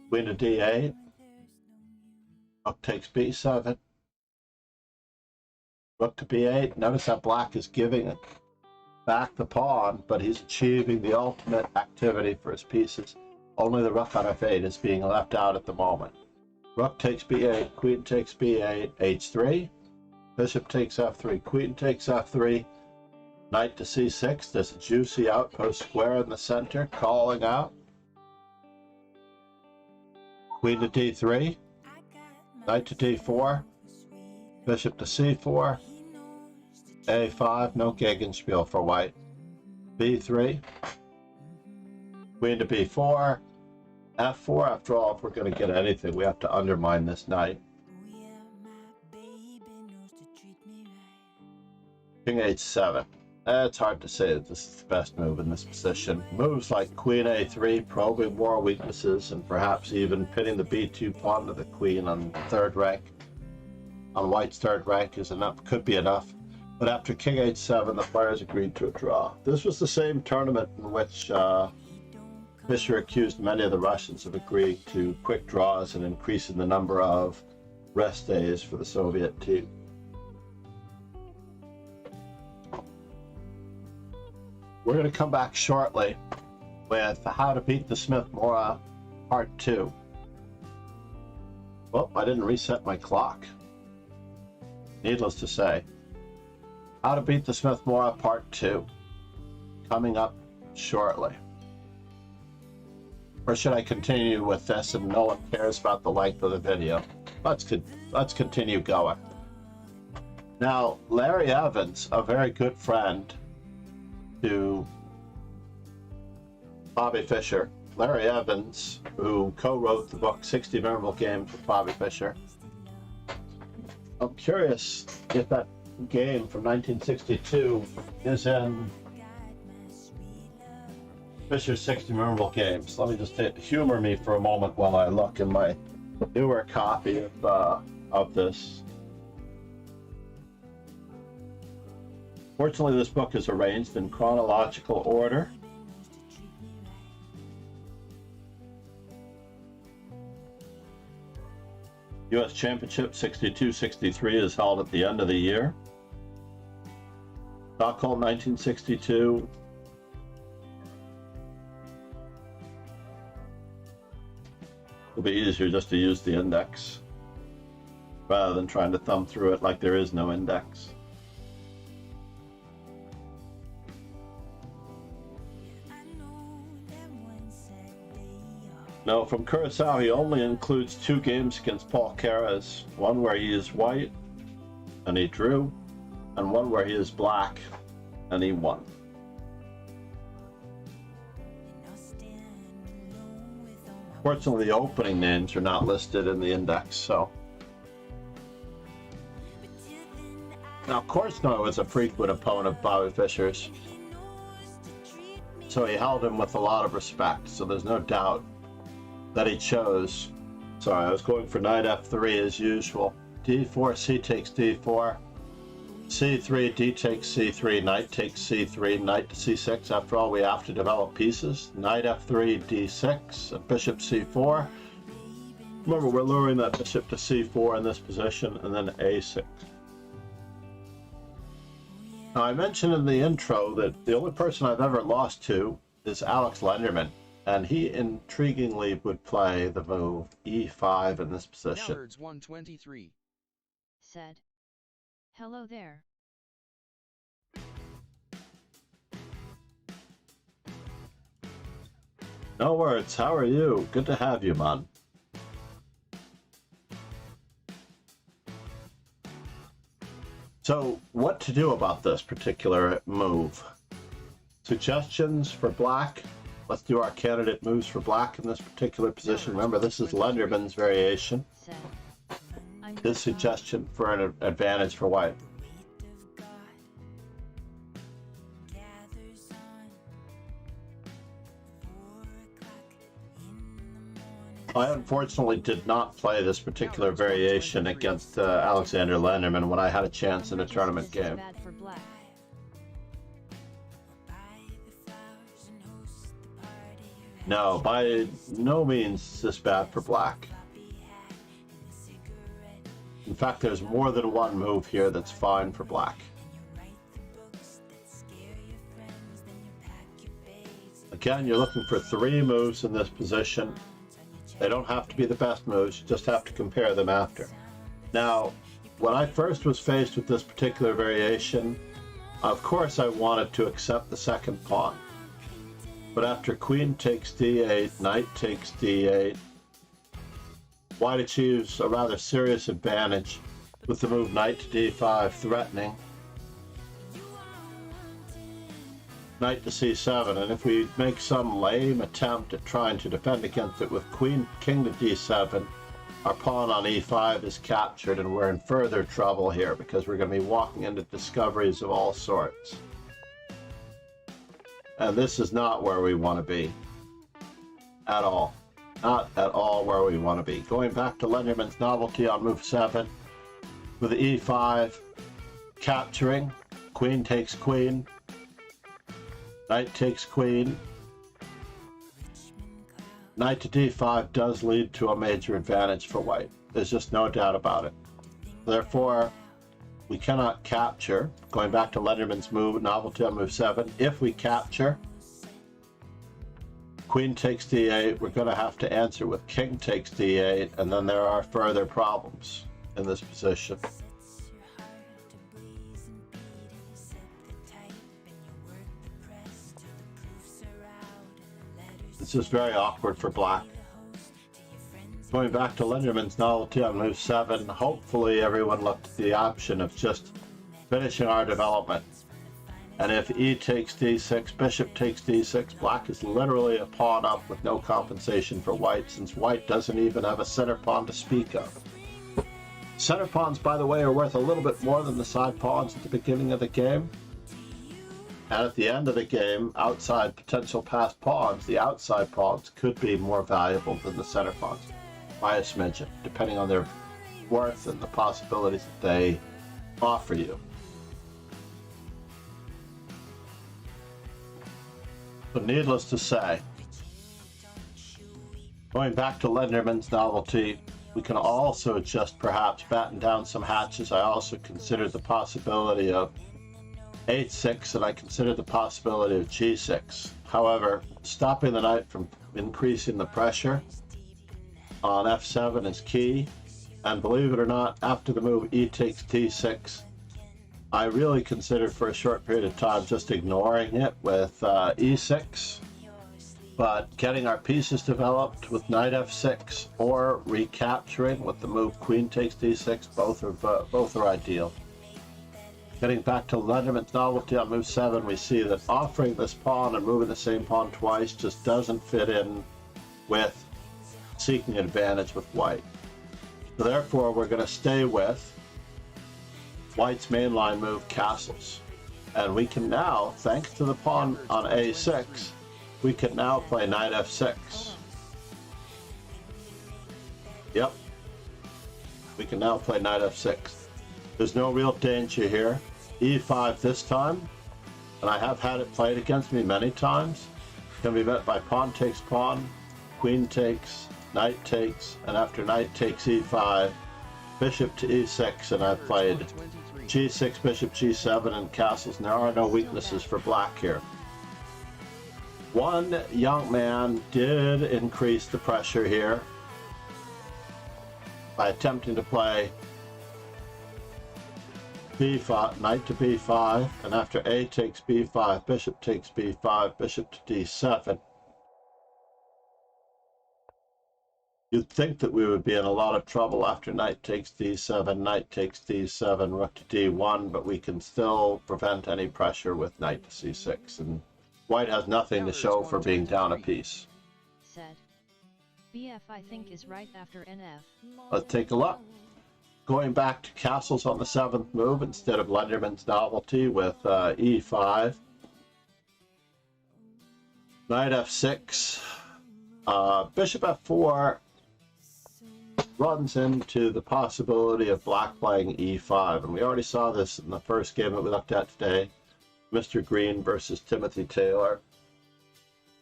B: queen to d8. Rook takes b7. Rook to b8. Notice how black is giving it back the pawn, but he's achieving the ultimate activity for his pieces. Only the rook on f8 is being left out at the moment. Rook takes b8, queen takes b8, h3. Bishop takes f3, queen takes f3. Knight to c6. There's a juicy outpost square in the center calling out. Queen to d3. Knight to d4. Bishop to c4. a5. No Gegenspiel for white. b3. Queen to b4. f4. After all, if we're going to get anything, we have to undermine this knight. King h7. It's hard to say that this is the best move in this position. Moves like queen a3, probing more weaknesses, and perhaps even pinning the b2 pawn to the queen on 3rd rank. On white's 3rd rank is enough, could be enough. But after king h7, the players agreed to a draw. This was the same tournament in which Fischer accused many of the Russians of agreeing to quick draws and increasing the number of rest days for the Soviet team. We're going to come back shortly with How to Beat the Smith-Morra Part 2. Well, I didn't reset my clock. Needless to say, How to Beat the Smith-Morra Part 2, coming up shortly. Or should I continue with this and no one cares about the length of the video? Let's continue going. Now, Larry Evans, a very good friend to Bobby Fischer. Larry Evans, who co-wrote the book 60 Memorable Games with Bobby Fischer. I'm curious if that game from 1962 is in Fischer's 60 Memorable Games. Let me just humor me for a moment while I look in my newer copy of this. Fortunately, this book is arranged in chronological order. U.S. Championship 62-63 is held at the end of the year. Stockholm 1962. It'll be easier just to use the index rather than trying to thumb through it like there is no index. Now, from Curacao, he only includes 2 games against Paul Keres, one where he is white and he drew, and one where he is black and he won. Fortunately, the opening names are not listed in the index, so. Now, Korsno was a frequent opponent of Bobby Fischer's, so he held him with a lot of respect, so there's no doubt that he chose. Sorry, I was going for knight f3 as usual. d4, c takes d4, c3, d takes c3, knight takes c3, knight to c6. After all, we have to develop pieces. Knight f3, d6, bishop c4. Remember, we're lowering that bishop to c4 in this position, and then a6. Now, I mentioned in the intro that the only person I've ever lost to is Alex Lenderman. And he intriguingly would play the move e5 in this position.
D: 123
C: said, "Hello there."
B: No words. How are you? Good to have you, man. So, what to do about this particular move? Suggestions for black? Let's do our candidate moves for black in this particular position. Remember, this is Lenderman's variation. His suggestion for an advantage for white. I unfortunately did not play this particular variation against Alexander Lenderman when I had a chance in a tournament game. No, by no means is this bad for black. In fact, there's more than one move here that's fine for black. Again, you're looking for 3 moves in this position. They don't have to be the best moves, you just have to compare them after. Now, when I first was faced with this particular variation, of course I wanted to accept the second pawn. But after queen takes d8, knight takes d8, white achieves a rather serious advantage with the move knight to d5 threatening. Knight to c7, and if we make some lame attempt at trying to defend against it with king to d7, our pawn on e5 is captured and we're in further trouble here because we're going to be walking into discoveries of all sorts. And this is not where we want to be. At all. Not at all where we want to be. Going back to Lenderman's novelty on move 7, with e5, capturing, queen takes queen, knight takes queen. Knight to d5 does lead to a major advantage for white. There's just no doubt about it. Therefore, we cannot capture. Going back to Lenderman's move, novelty on move 7, if we capture, queen takes d8, we're going to have to answer with king takes d8, and then there are further problems in this position. This is very awkward for black. Going back to Linderman's novelty on move 7, hopefully everyone looked at the option of just finishing our development. And if e takes d6, bishop takes d6, black is literally a pawn up with no compensation for white, since white doesn't even have a center pawn to speak of. Center pawns, by the way, are worth a little bit more than the side pawns at the beginning of the game. And at the end of the game, outside potential passed pawns, the outside pawns could be more valuable than the center pawns by a smidgen, depending on their worth and the possibilities that they offer you. So needless to say, going back to Linderman's novelty, we can also just perhaps batten down some hatches. I also considered the possibility of h6, and I considered the possibility of g6. However, stopping the knight from increasing the pressure on f7 is key, and believe it or not, after the move e takes d6, I really considered for a short period of time just ignoring it with e6, but getting our pieces developed with knight f6 or recapturing with the move queen takes d6, both are ideal. Getting back to Linderman's novelty on move 7, we see that offering this pawn and moving the same pawn twice just doesn't fit in with seeking advantage with white. So therefore, we're going to stay with white's mainline move, castles. And we can now, thanks to the pawn on a6, we can now play knight f6. Yep. We can now play knight f6. There's no real danger here. e5 this time, and I have had it played against me many times. Can be met by pawn takes pawn, queen takes, knight takes, and after knight takes e5, bishop to e6, and I've played g6, bishop g7, and castles, and there are no weaknesses for black here. One young man did increase the pressure here by attempting to play b5, knight to b5, and after a takes b5, bishop takes b5, bishop to d7. You'd think that we would be in a lot of trouble after knight takes d7, knight takes d7, rook to d1, but we can still prevent any pressure with knight to c6, and white has nothing to show for being down a piece.
C: Said. BF I think is right after NF.
B: Let's take a look. Going back to castles on the 7th move instead of Linderman's novelty with e5. Knight f6. Bishop f4 runs into the possibility of black playing e5, and we already saw this in the first game that we looked at today, Mr. Green versus Timothy Taylor.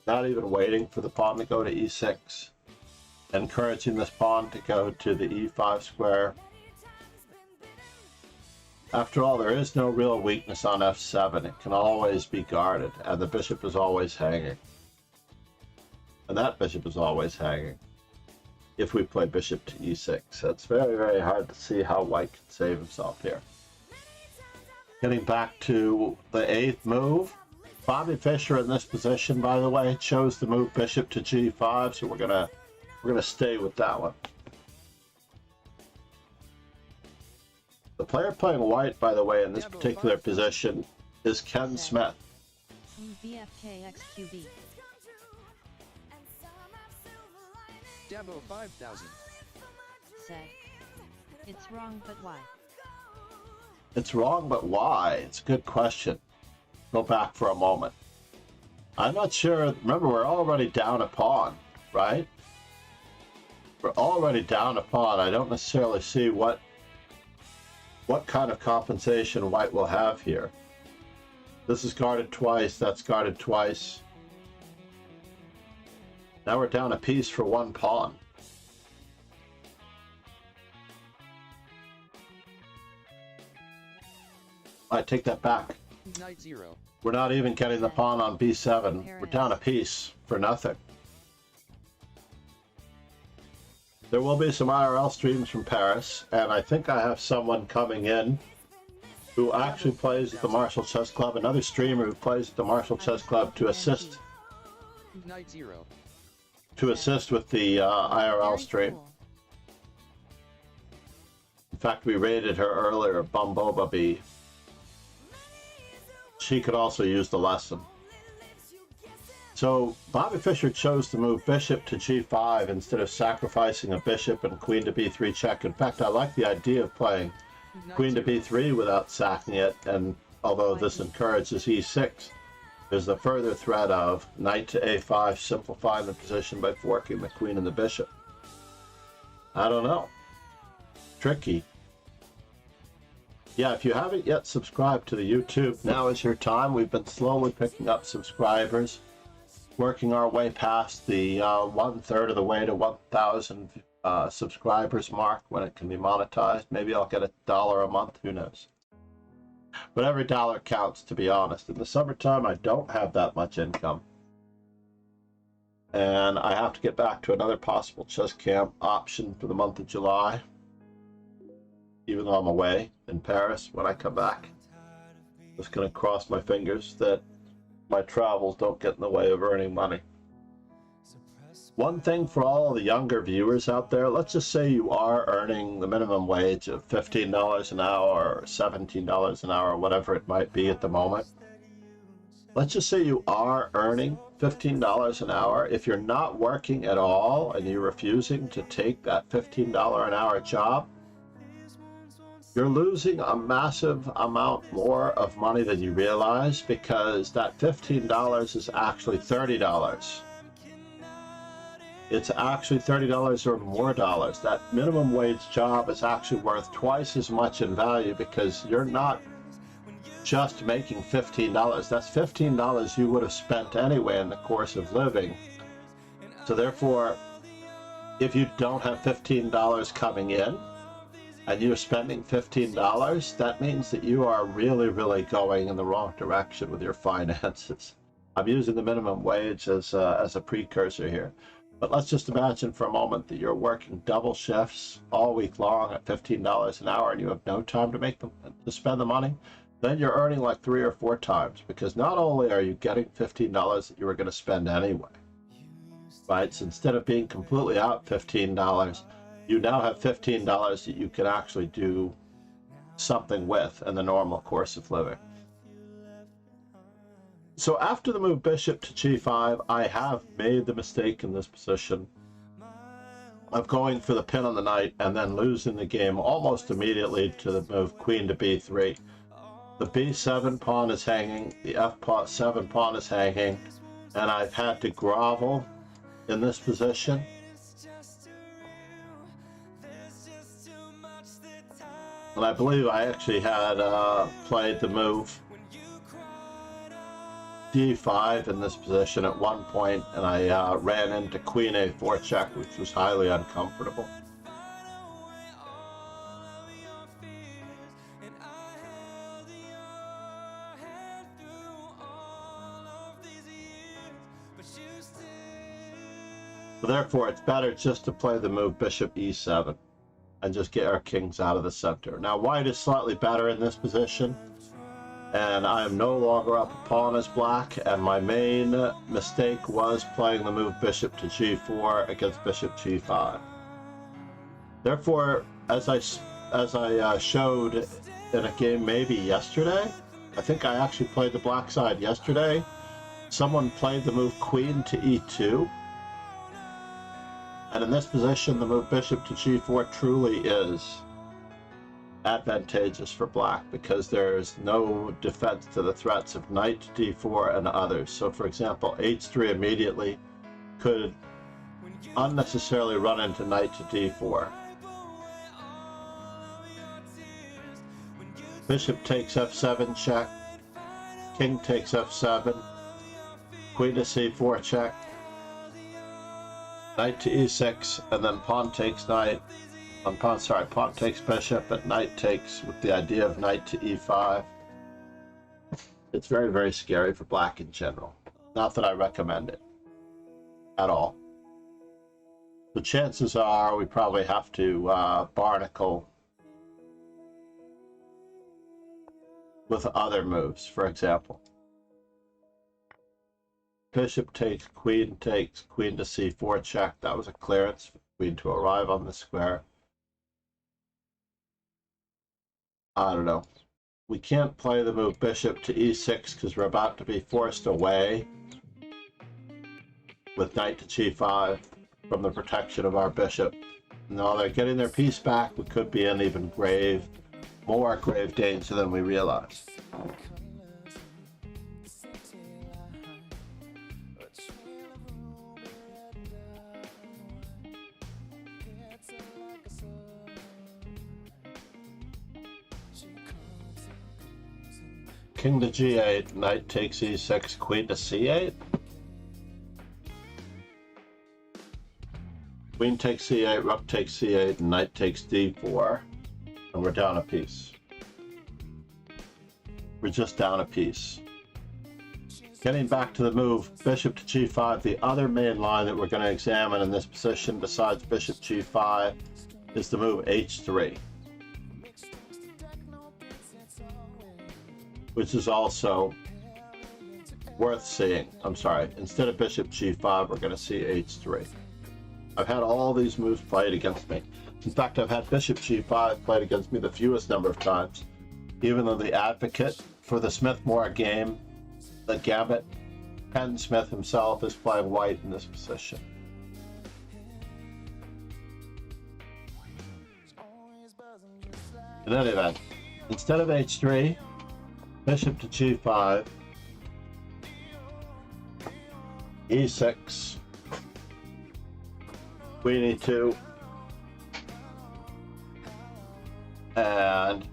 B: Not even waiting for the pawn to go to e6, encouraging this pawn to go to the e5 square. After all, there is no real weakness on f7. It can always be guarded, and the bishop is always hanging. And that bishop is always hanging if we play bishop to e6. So it's very, very hard to see how white can save himself here. Getting back to the 8th move, Bobby Fischer in this position, by the way, chose the move bishop to g5, so we're gonna stay with that one. The player playing white, by the way, in this particular position is Ken Smith.
C: BFKXQB.
D: Dabo 5000.
C: Said. It's wrong, but why?
B: It's wrong, but why? It's a good question. Go back for a moment. I'm not sure. Remember, we're already down a pawn, right? We're already down a pawn. I don't necessarily see what kind of compensation white will have here. This is guarded twice. That's guarded twice. Now we're down a piece for one pawn. I take that back.
D: Knight 0.
B: We're not even getting the pawn on b7. We're down a piece for nothing. There will be some IRL streams from Paris, and I think I have someone coming in who actually plays at the Marshall Chess Club, another streamer who plays at the Marshall Chess Club to assist.
D: Knight 0.
B: to assist with the IRL
C: Very
B: stream.
C: cool.
B: In fact, we raided her earlier, Bumboba Bee. She could also use the lesson. So Bobby Fischer chose to move bishop to g5 instead of sacrificing a bishop and queen to b3 check. In fact, I like the idea of playing queen to b3 without sacking it, and although this encourages e6, there's the further threat of knight to a5, simplifying the position by forking the queen and the bishop. I don't know. Tricky. Yeah, if you haven't yet subscribed to the YouTube, now is your time. We've been slowly picking up subscribers, working our way past the 1/3 of the way to 1,000 subscribers mark when it can be monetized. Maybe I'll get $1 a month, who knows. But every dollar counts, to be honest. In the summertime, I don't have that much income. And I have to get back to another possible chess camp option for the month of July, even though I'm away in Paris when I come back. Just going to cross my fingers that my travels don't get in the way of earning money. One thing for all the younger viewers out there, let's just say you are earning the minimum wage of $15 an hour or $17 an hour, whatever it might be at the moment. Let's just say you are earning $15 an hour. If you're not working at all and you're refusing to take that $15 an hour job, you're losing a massive amount more of money than you realize, because that $15 is actually $30. It's actually $30 or more dollars. That minimum wage job is actually worth twice as much in value, because you're not just making $15. That's $15 you would have spent anyway in the course of living. So therefore, if you don't have $15 coming in, and you're spending $15, that means that you are really, really going in the wrong direction with your finances. I'm using the minimum wage as a precursor here. But let's just imagine for a moment that you're working double shifts all week long at $15 an hour and you have no time to spend the money. Then you're earning like 3 or 4 times, because not only are you getting $15 that you were going to spend anyway, right? So instead of being completely out $15, you now have $15 that you can actually do something with in the normal course of living. So after the move bishop to g5, I have made the mistake in this position of going for the pin on the knight and then losing the game almost immediately to the move queen to b3. The b7 pawn is hanging, the f7 pawn is hanging, and I've had to grovel in this position. And I believe I actually had played the move d5 in this position at one point, and I ran into queen a4 check, which was highly uncomfortable. So therefore, it's better just to play the move bishop e7 and just get our kings out of the center. Now, white is slightly better in this position, and I am no longer up a pawn as black, and my main mistake was playing the move bishop to g4 against bishop g5. Therefore, as I showed in a game maybe yesterday, I think I actually played the black side yesterday, someone played the move queen to e2. And in this position, the move bishop to g4 truly is advantageous for black, because there's no defense to the threats of knight to d4 and others. So for example, h3 immediately could unnecessarily run into knight to d4. Bishop takes f7 check, king takes f7, queen to c4 check, knight to e6, and then pawn takes knight, pawn takes bishop, and knight takes, with the idea of knight to e5. It's very, very scary for black in general. Not that I recommend it at all. The chances are we probably have to barnacle with other moves, for example. bishop takes, queen to c4 check. That was a clearance for queen to arrive on the square. I don't know. We can't play the move bishop to e6 because we're about to be forced away with knight to g5 from the protection of our bishop. Now they're getting their piece back. We could be in even more grave danger than we realize. King to g8, knight takes e6, queen to c8. Queen takes c8, rook takes c8, and knight takes d4. And we're down a piece. We're just down a piece. Getting back to the move, bishop to g5, the other main line that we're going to examine in this position besides bishop g5 is the move h3. Which is also worth seeing. I'm sorry, instead of bishop g5, we're going to see h3. I've had all these moves played against me. In fact, I've had bishop g5 played against me the fewest number of times, even though the advocate for the Smith-Morra game, the Gambit, Penn Smith himself, is playing white in this position. In any event, instead of h3, bishop to g5, e6, queen e2, and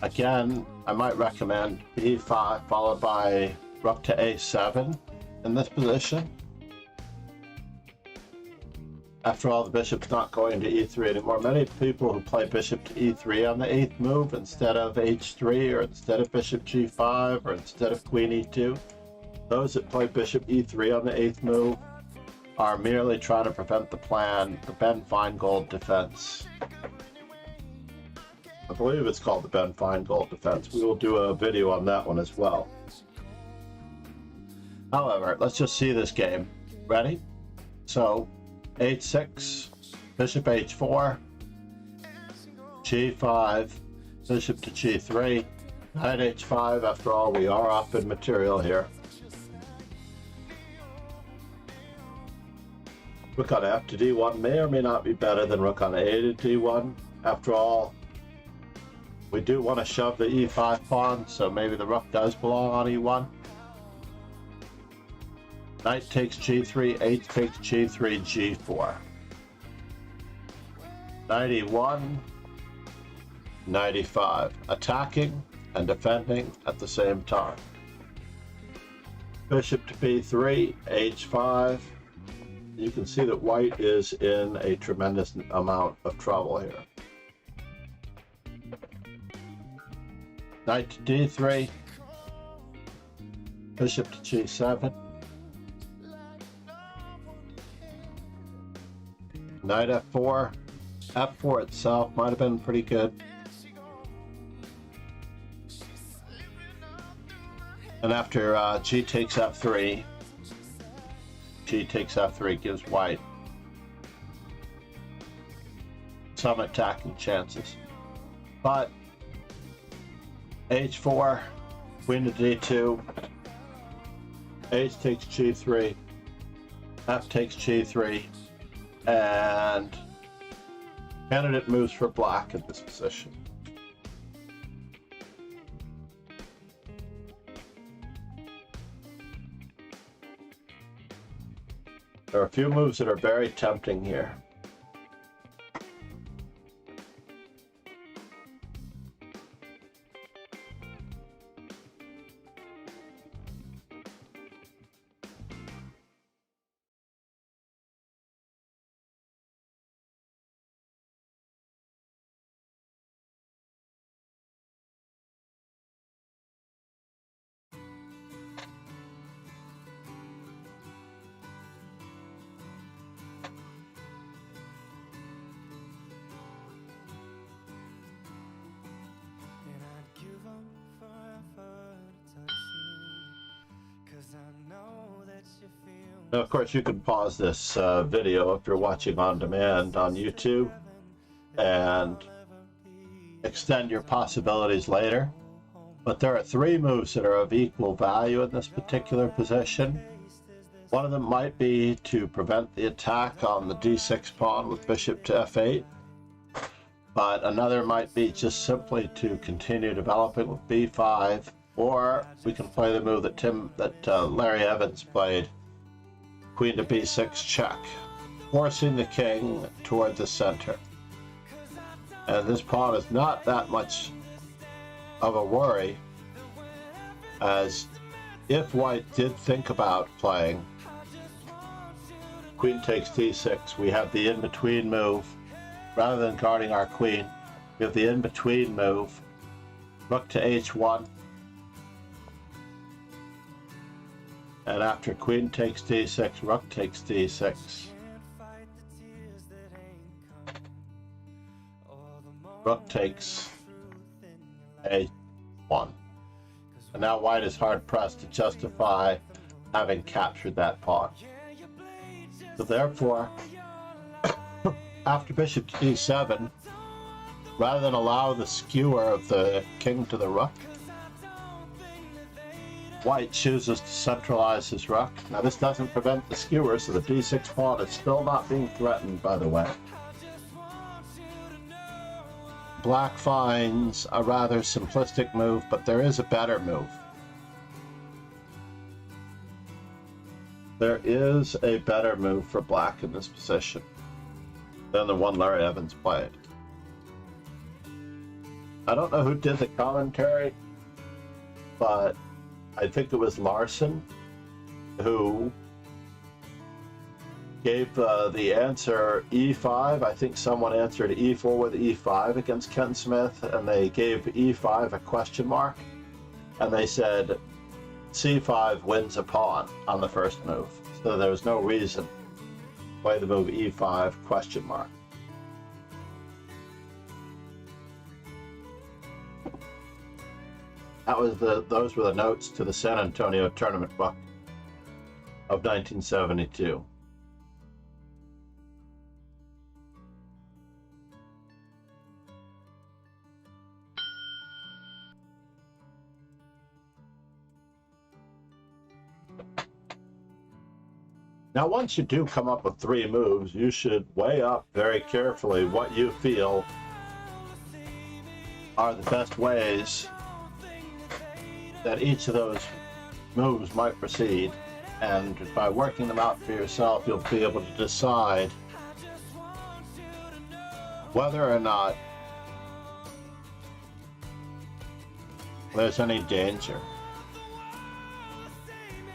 B: again, I might recommend b5 followed by rook to a7 in this position. After all, the bishop's not going to e3 anymore. Many people who play bishop to e3 on the 8th move instead of h3 or instead of bishop g5 or instead of queen e2, those that play bishop e3 on the 8th move are merely trying to prevent the plan, the Ben Feingold defense. I believe it's called the Ben Feingold defense. We will do a video on that one as well. However, let's just see this game. Ready? So, h6, bishop h4, g5, bishop to g3, knight h5. After all, we are up in material here. Rook on f to d1 may or may not be better than rook on a to d1. After all, we do want to shove the e5 pawn, so maybe the rook does belong on e1. Knight takes g3, h takes g3, g4. Knight e1, knight e5. Attacking and defending at the same time. Bishop to b3, h5. You can see that white is in a tremendous amount of trouble here. Knight to d3, bishop to g7, knight f4, f4 itself might have been pretty good. And after g takes f3, g takes f3 gives white some attacking chances. But h4, queen to d2, h takes g3, f takes g3, and candidate moves for black in this position. There are a few moves that are very tempting here.
E: Forever to touch you, 'cause I know that
B: Now, of course, you can pause this video if you're watching on demand on YouTube and extend your possibilities later. But there are three moves that are of equal value in this particular position. One of them might be to prevent the attack on the d6 pawn with bishop to f8. But another might be just simply to continue developing with b5, or we can play the move that Larry Evans played, queen to b6 check, forcing the king toward the center. And this pawn is not that much of a worry, as if white did think about playing queen takes d6, we have the in-between move. Rather than guarding our queen, we have the in-between move, rook to h1. And after queen takes d6, rook takes d6. Rook takes a1. And now white is hard pressed to justify having captured that pawn. So therefore, after bishop to d7, rather than allow the skewer of the king to the rook, white chooses to centralize his rook. Now this doesn't prevent the skewer, so the d6 pawn is still not being threatened, by the way. Black finds a rather simplistic move, but there is a better move. There is a better move for black in this position than the one Larry Evans played. I don't know who did the commentary, but I think it was Larson who gave the answer e5. I think someone answered e4 with e5 against Ken Smith, and they gave e5 a question mark, and they said c5 wins a pawn on the first move. So there was no reason to play the move e5 question mark. Those were the notes to the San Antonio tournament book of 1972. Now, once you do come up with three moves, you should weigh up very carefully what you feel are the best ways that each of those moves might proceed, and by working them out for yourself, you'll be able to decide whether or not there's any danger.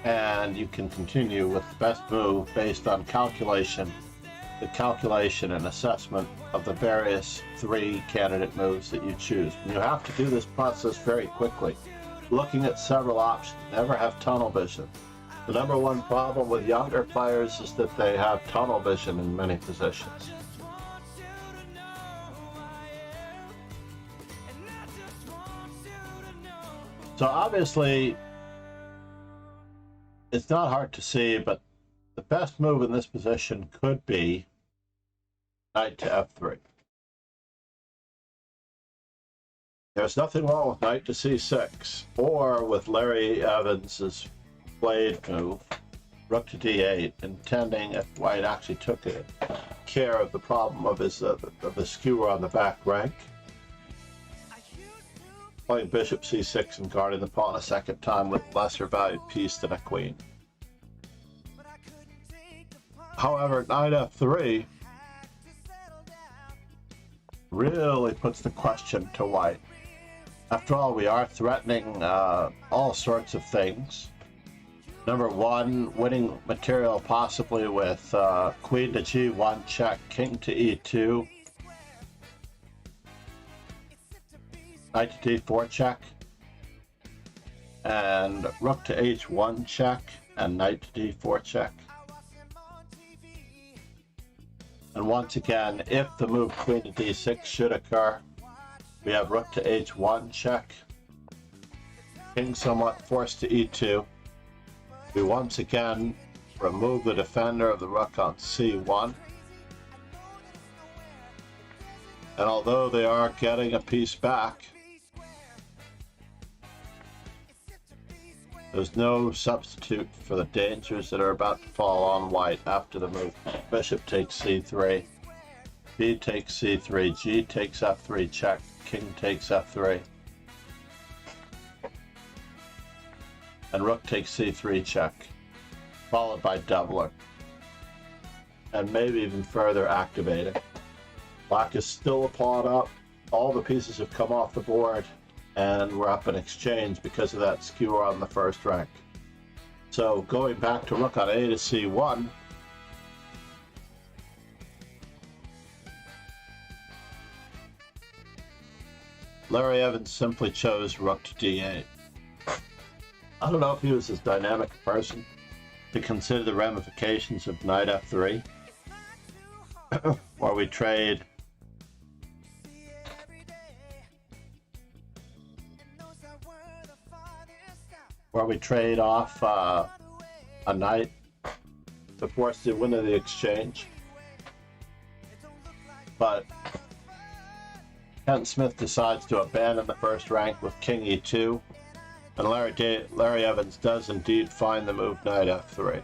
B: And you can continue with the best move based on calculation, the calculation and assessment of the various three candidate moves that you choose. And you have to do this process very quickly, looking at several options. Never have tunnel vision. The number one problem with younger players is that they have tunnel vision in many positions. So obviously, it's not hard to see, but the best move in this position could be knight to f3. There's nothing wrong with knight to c6, or with Larry Evans's played move, rook to d8, intending, if white actually took care of the problem of the skewer on the back rank, playing bishop c6 and guarding the pawn a second time with lesser valued piece than a queen. However, knight f3 really puts the question to white. After all, we are threatening all sorts of things. Number one, winning material possibly with queen to g1 check, king to e2, knight to d4 check, and rook to h1 check, and knight to d4 check. And once again, if the move queen to d6 should occur, we have rook to h1 check, king somewhat forced to e2, We once again remove the defender of the rook on c1. And although they are getting a piece back, there's no substitute for the dangers that are about to fall on white after the move. Bishop takes c3, b takes c3, g takes f3 check, king takes f3, and rook takes c3 check, followed by doubler, and maybe even further activating. Black is still a pawn up, all the pieces have come off the board, and we're up in exchange because of that skewer on the first rank. So going back to rook on a to c1, Larry Evans simply chose rook to d8. I don't know if he was as dynamic a person to consider the ramifications of knight f3, where we trade off a knight to force the win of the exchange. But Kent Smith decides to abandon the first rank with king e2, and Larry Evans does indeed find the move knight f3.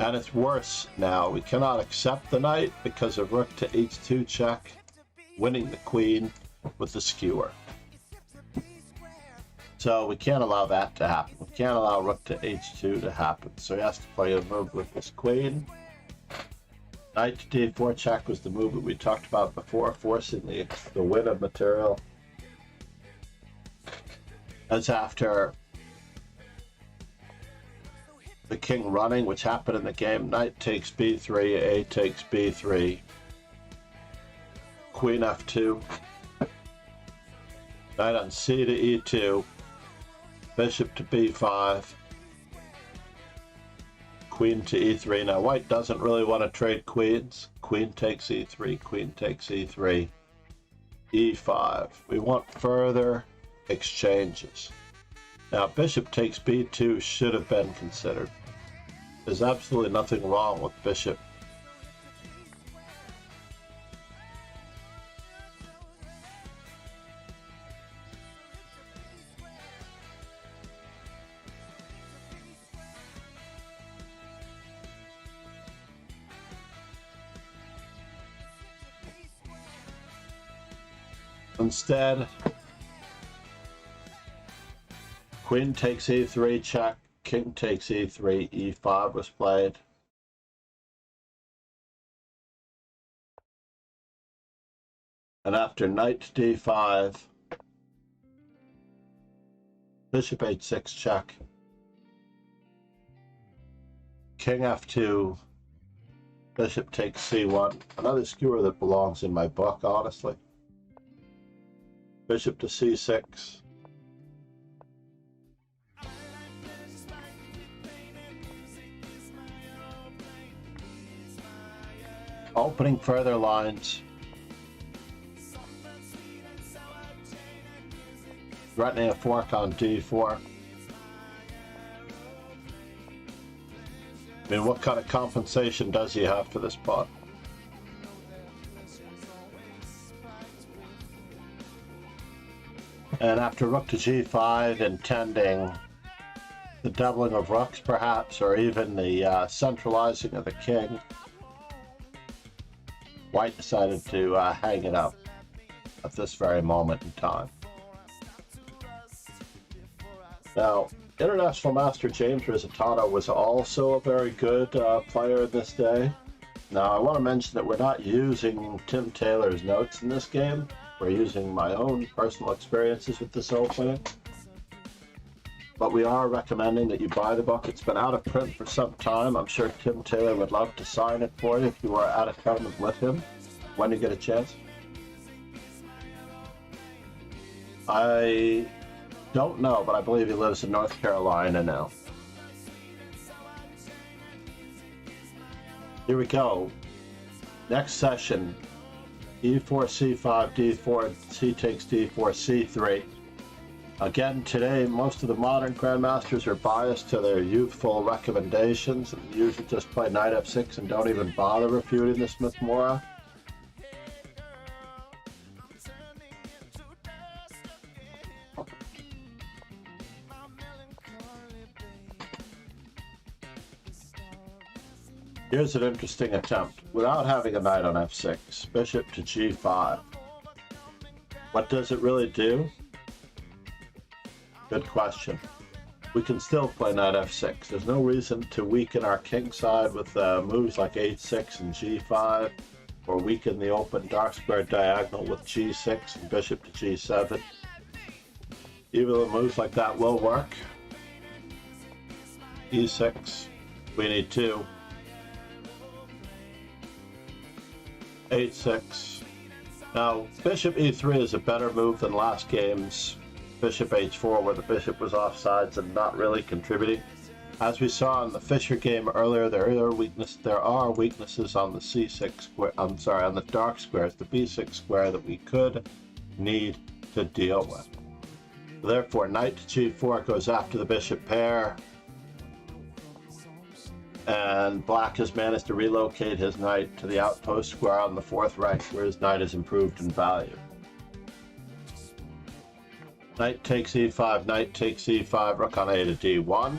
B: And it's worse now. We cannot accept the knight because of rook to h2 check, winning the queen with the skewer. So we can't allow that to happen. We can't allow rook to h2 to happen. So he has to play a move with his queen. Knight to d4 check was the move that we talked about before, forcing the win of material. That's after the king running, which happened in the game. Knight takes b3, a takes b3, queen f2, knight on c to e2, bishop to b5, queen to e3. Now white doesn't really want to trade queens. Queen takes e3, queen takes e3, e5. We want further exchanges. Now bishop takes b2 should have been considered. There's absolutely nothing wrong with bishop. Instead, queen takes e3 check, king takes e3, e5 was played. And after knight to d5, bishop h6 check, king f2, bishop takes c1. Another skewer that belongs in my book, honestly. Bishop to c6. Opening further lines. Threatening a fork on d4. I mean, what kind of compensation does he have for this pawn? And after rook to g5, intending the doubling of rooks perhaps, or even the centralizing of the king, white decided to hang it up at this very moment in time. Now, International Master James Rizzatato was also a very good player in this day. Now, I want to mention that we're not using Tim Taylor's notes in this game. We're using my own personal experiences with this opening. But we are recommending that you buy the book. It's been out of print for some time. I'm sure Tim Taylor would love to sign it for you if you are at a tournament with him when you get a chance. I don't know, but I believe he lives in North Carolina now. Here we go. Next session, e4, c5, d4, c takes d4, c3. Again, today, most of the modern grandmasters are biased to their youthful recommendations and usually just play knight f6 and don't even bother refuting the Smith-Morra. Here's an interesting attempt. Without having a knight on f6, bishop to g5. What does it really do? Good question. We can still play knight f6. There's no reason to weaken our king side with moves like h6 and g5, or weaken the open dark square diagonal with g6 and bishop to g7. Even though moves like that will work. e6, queen e2, h6. Now, bishop e3 is a better move than last game's bishop h4, where the bishop was offsides and not really contributing. As we saw in the Fischer game earlier, there are weaknesses on the c6 square. I'm sorry, on the dark squares, the b6 square that we could need to deal with. Therefore, knight to g4 goes after the bishop pair, and black has managed to relocate his knight to the outpost square on the 4th rank, where his knight is improved in value. Knight takes e5, knight takes e5, rook on a to d1.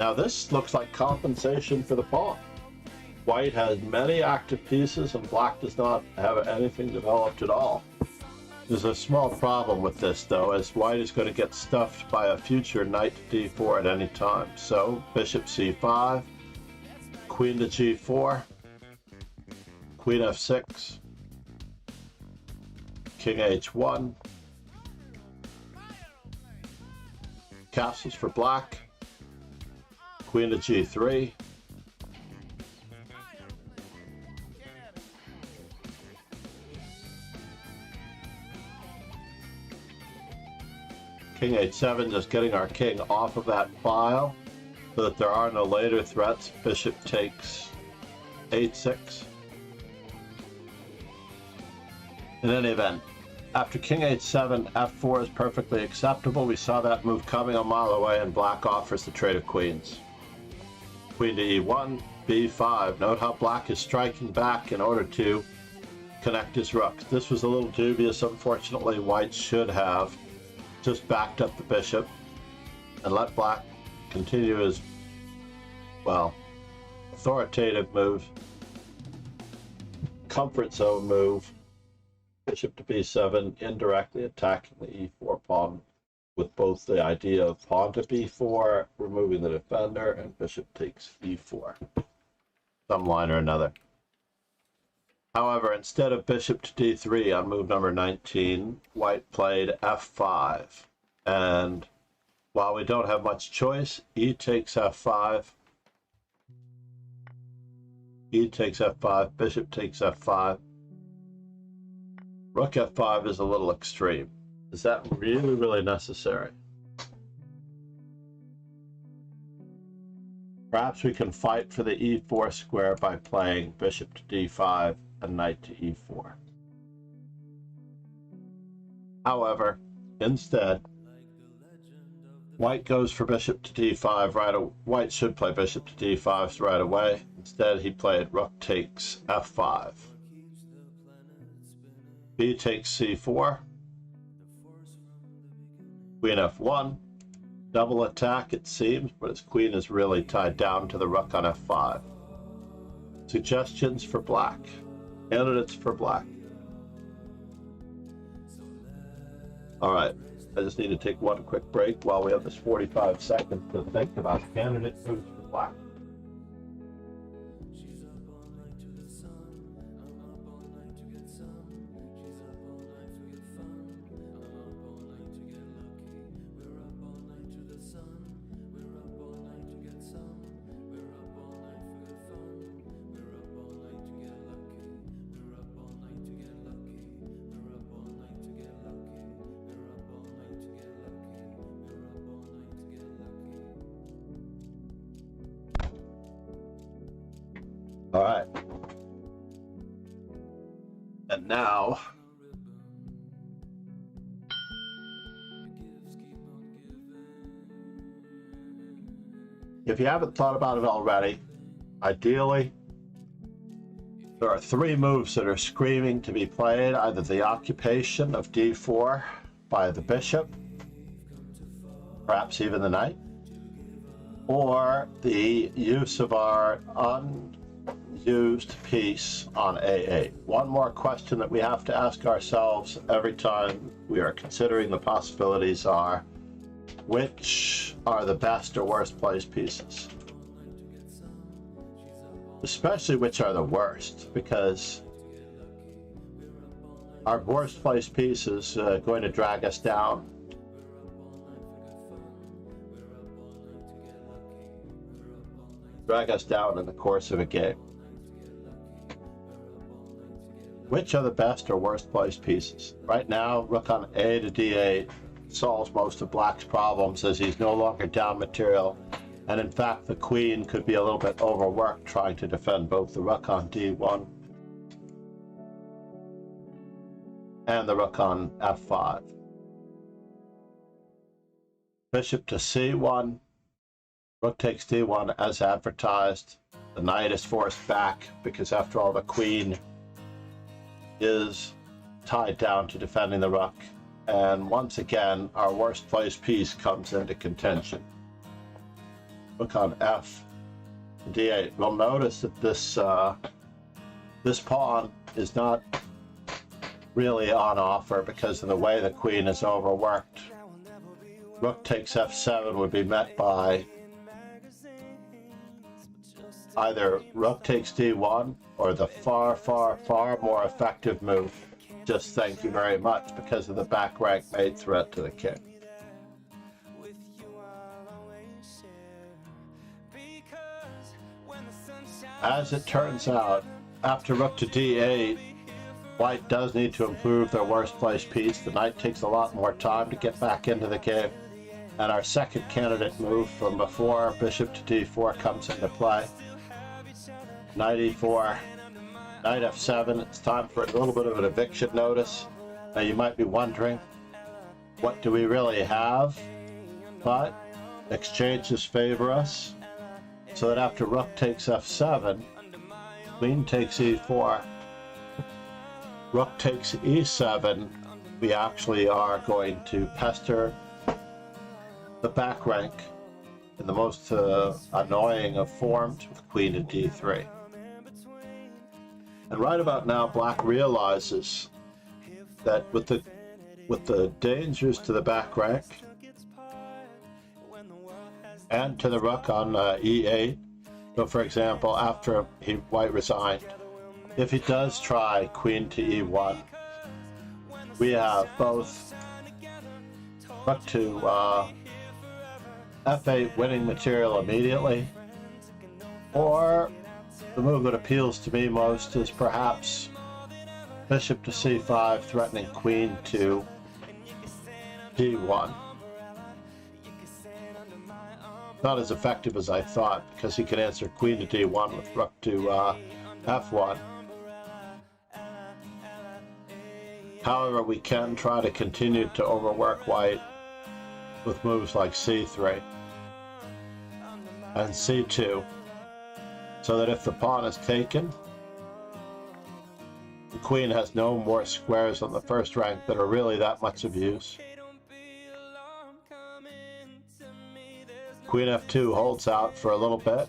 B: Now this looks like compensation for the pawn. White has many active pieces and black does not have anything developed at all. There's a small problem with this though, as white is going to get stuffed by a future knight to d4 at any time. So bishop c5, queen to g4, queen f6, king h1, castles for black, queen to g3, king h7, just getting our king off of that file so that there are no later threats. Bishop takes h6. In any event, after king h7, f4 is perfectly acceptable. We saw that move coming a mile away, and black offers the trade of queens. Queen to e1, b5. Note how black is striking back in order to connect his rooks. This was a little dubious. Unfortunately, white should have just backed up the bishop and let black continue his, well, authoritative move, comfort zone move. Bishop to b7, indirectly attacking the e4 pawn with both the idea of pawn to b4, removing the defender, and bishop takes e4. Some line or another. However, instead of bishop to d3 on move number 19, white played f5. And while we don't have much choice, e takes f5, e takes f5, bishop takes f5. Rook f5 is a little extreme. Is that really necessary? Perhaps we can fight for the e4 square by playing bishop to d5 and knight to e4. However, instead, white goes for bishop to d5 white should play bishop to d5 right away. Instead, he played rook takes f5. B takes c4, queen f1, double attack it seems, but his queen is really tied down to the rook on f5. Suggestions for black, candidates for black. Alright, I just need to take one quick break while we have this 45 seconds to think about candidate moves for black. All right. And now If you haven't thought about it already, ideally, there are 3 moves that are screaming to be played, either the occupation of d4 by the bishop, perhaps even the knight, or the use of our unused piece on a8. One more question that we have to ask ourselves every time we are considering the possibilities are, which are the best or worst placed pieces? Especially which are the worst, because our worst placed piece is going to drag us down. Drag us down in the course of a game. Which are the best or worst placed pieces? Right now, rook on a to d8 solves most of black's problems as he's no longer down material, and in fact the queen could be a little bit overworked trying to defend both the rook on d1 and the rook on f5. Bishop to c1, rook takes d1 as advertised. The knight is forced back because after all the queen is tied down to defending the rook. And once again, our worst placed piece comes into contention. Rook on f, d8. We'll notice that this pawn is not really on offer because of the way the queen is overworked. Rook takes f7 would be met by either rook takes d1 or the far, far, far more effective move, just thank you very much, because of the back rank mate threat to the king. As it turns out, after rook to d8, white does need to improve their worst placed piece. The knight takes a lot more time to get back into the game, and our second candidate move from before, bishop to d4, comes into play. Knight e4, knight f7. It's time for a little bit of an eviction notice. Now you might be wondering, what do we really have? But exchanges favor us, so that after rook takes f7, queen takes e4, rook takes e7, we actually are going to pester the back rank in the most annoying of forms with queen to d3. And right about now, black realizes that with the dangers to the back rank and to the rook on e8, so for example, after white resigned, if he does try queen to e1, we have both rook to f8 winning material immediately, or the move that appeals to me most is perhaps bishop to c5 threatening queen to d1. Not as effective as I thought, because he could answer queen to d1 with rook to f1. However, we can try to continue to overwork white with moves like c3 and c2, so that if the pawn is taken, the queen has no more squares on the first rank that are really that much of use. Queen f2 holds out for a little bit.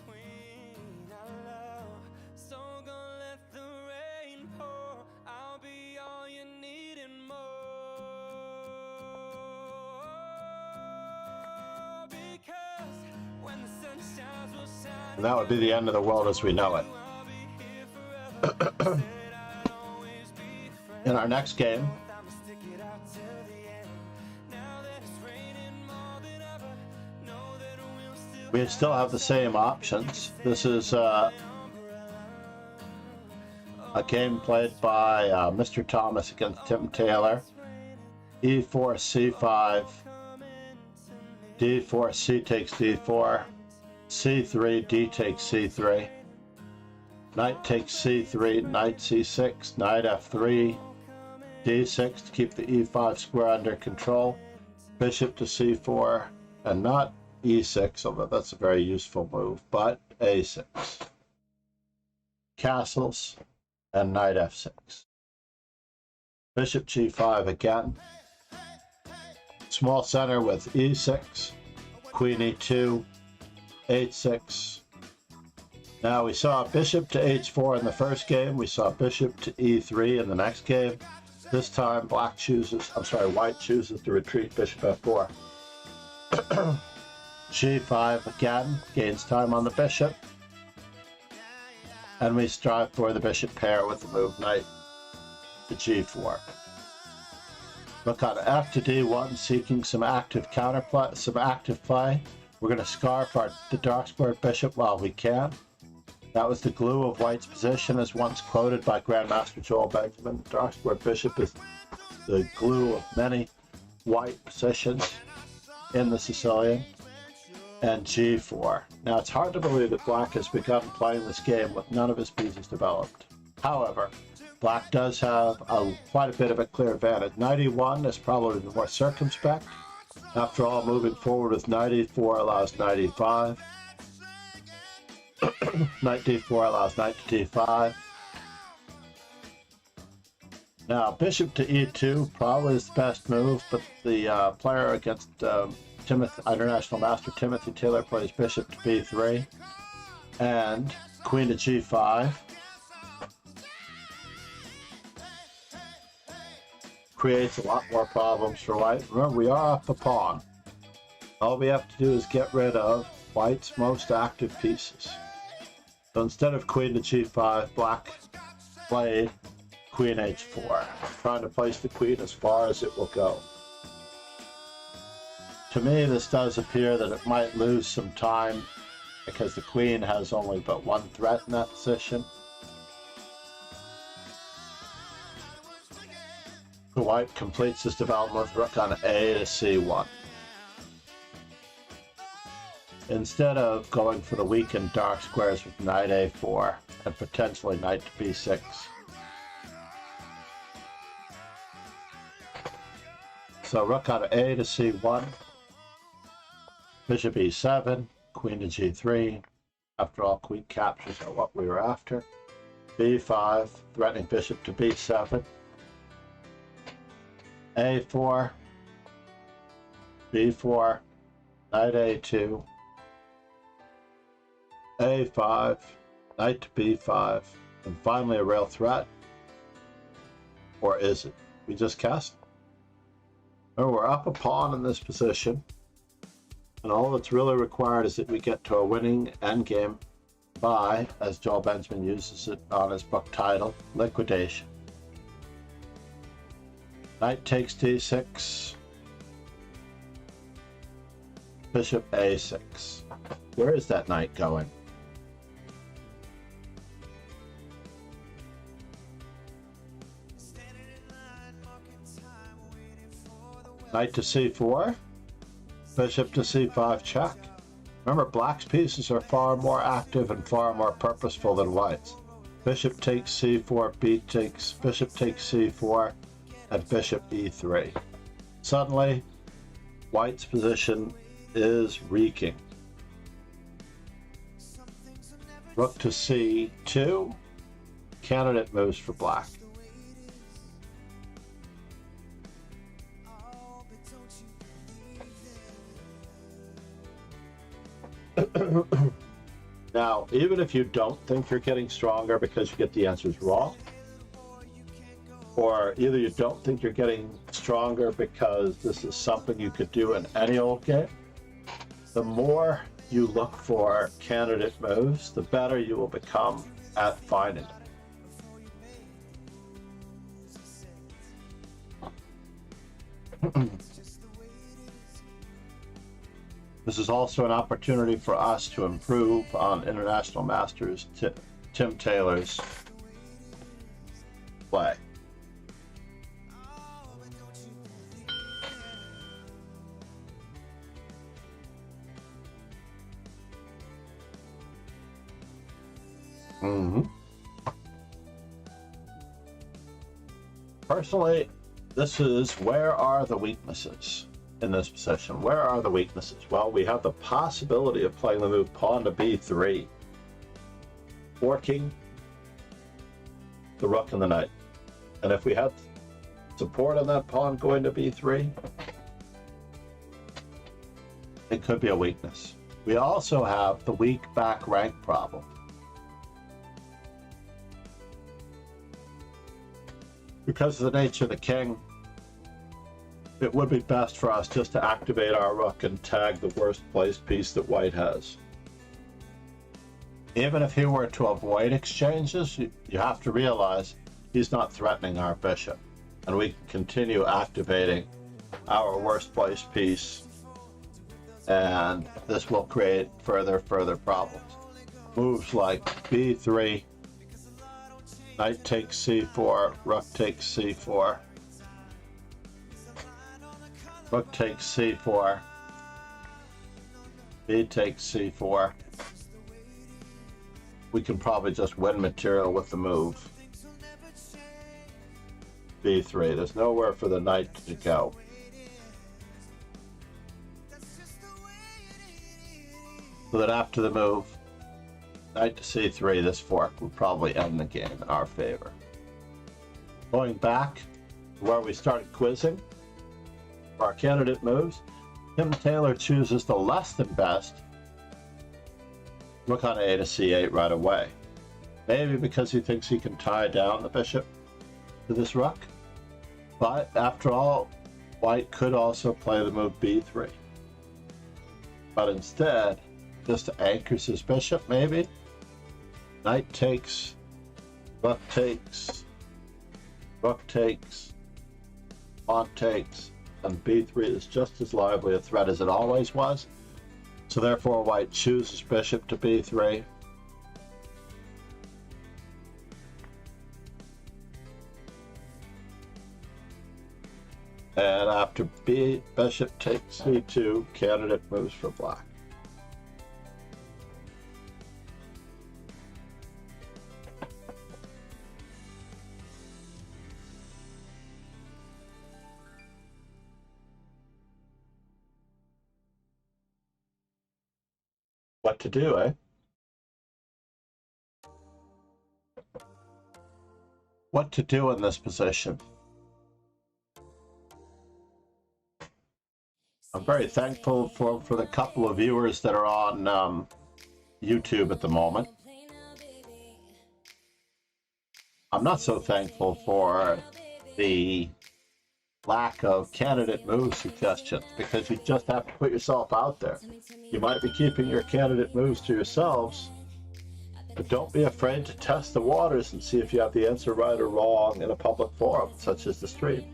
B: And that would be the end of the world as we know it. In our next game, we still have the same options. This is a game played by Mr. Thomas against Tim Taylor. E4, C5, D4, C takes D4, C3, D takes C3, knight takes C3, knight C6, knight F3, D6 to keep the E5 square under control, bishop to C4, and not e6, although that's a very useful move, but a6. Castles and knight f6. Bishop g5 again. Small center with e6, queen e2, h6. Now we saw bishop to h4 in the first game. We saw bishop to e3 in the next game. This time white chooses to retreat bishop f4. g5 again, gains time on the bishop. And we strive for the bishop pair with the move knight to g4. Look on f to d1, seeking some active counterplay, some active play. We're going to scarf the dark squared bishop while we can. That was the glue of white's position, as once quoted by Grandmaster Joel Benjamin. The dark squared bishop is the glue of many white positions in the Sicilian. And g4. Now it's hard to believe that black has begun playing this game with none of his pieces developed. However, black does have quite a bit of a clear advantage. Knight e1 is probably the more circumspect. After all, moving forward with knight e4 allows knight e5. Knight d4 allows knight to d5. Now, bishop to e2 probably is the best move, but the player against International Master Timothy Taylor plays bishop to b3 and queen to g5. Creates a lot more problems for white. Remember, we are up a pawn. All we have to do is get rid of white's most active pieces. So instead of queen to g5, black played queen h4, trying to place the queen as far as it will go. To me, this does appear that it might lose some time because the queen has only but one threat in that position. The white completes this development with rook on a to c1. Instead of going for the weakened dark squares with knight a4 and potentially knight to b6. So rook on a to c1. Bishop e7, queen to g3. After all, queen captures are what we were after. b5, threatening bishop to b7. a4, b4, knight a2, a5, knight to b5, and finally a real threat. Or is it? We just cast. Oh, we're up a pawn in this position. And all that's really required is that we get to a winning endgame by, as Joel Benjamin uses it on his book title, liquidation. Knight takes d6. Bishop a6. Where is that knight going? Knight to c4. Bishop to c5 check. Remember, black's pieces are far more active and far more purposeful than white's. Bishop takes c4, bishop takes c4, and bishop e3. Suddenly, white's position is reeking. Rook to c2. Candidate moves for black. Now, even if you don't think you're getting stronger because you get the answers wrong, or either you don't think you're getting stronger because this is something you could do in any old game, the more you look for candidate moves, the better you will become at finding it. This is also an opportunity for us to improve on International Masters Tim Taylor's play. Personally, this is where are the weaknesses? in this position. Where are the weaknesses? Well, we have the possibility of playing the move pawn to b3, forking the rook and the knight. And if we have support on that pawn going to b3, it could be a weakness. We also have the weak back rank problem. Because of the nature of the king, it would be best for us just to activate our rook and tag the worst placed piece that white has. Even if he were to avoid exchanges, you have to realize he's not threatening our bishop, and we can continue activating our worst placed piece, and this will create further problems. Moves like b3, knight takes c4, rook takes c4, rook takes c4, b takes c4. We can probably just win material with the move b3. There's nowhere for the knight to go. So that after the move, knight to c3, this fork would probably end the game in our favor. Going back to where we started quizzing for our candidate moves, Tim Taylor chooses the less than best rook on a to c8 right away. Maybe because he thinks he can tie down the bishop to this rook. But after all, white could also play the move b3. But instead, just anchors his bishop maybe. Knight takes, rook takes, rook takes, pawn takes, and b3 is just as lively a threat as it always was. So therefore white chooses bishop to b3. And after bishop takes c2, candidate moves for black. What to do, eh? What to do in this position? I'm very thankful for the couple of viewers that are on YouTube at the moment. I'm not so thankful for the lack of candidate move suggestions, because you just have to put yourself out there. You might be keeping your candidate moves to yourselves, but don't be afraid to test the waters and see if you have the answer right or wrong in a public forum, such as the stream.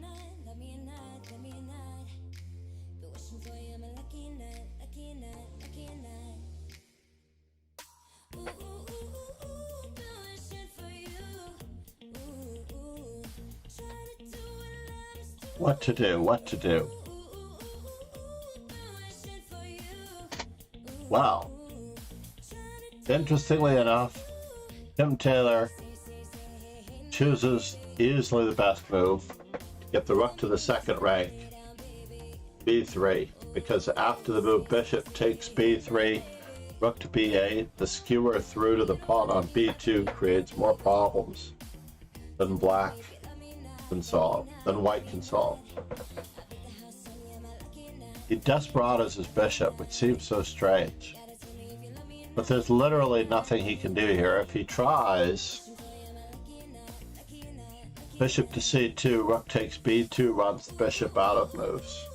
B: What to do, what to do. Wow. Interestingly enough, Tim Taylor chooses easily the best move, get the rook to the second rank, b3, because after the move bishop takes b3, rook to b8, the skewer through to the pawn on b2 creates more problems than black can solve, than white can solve. He desperados his bishop, which seems so strange. But there's literally nothing he can do here. If he tries, bishop to c2, rook takes b2, runs the bishop out of moves.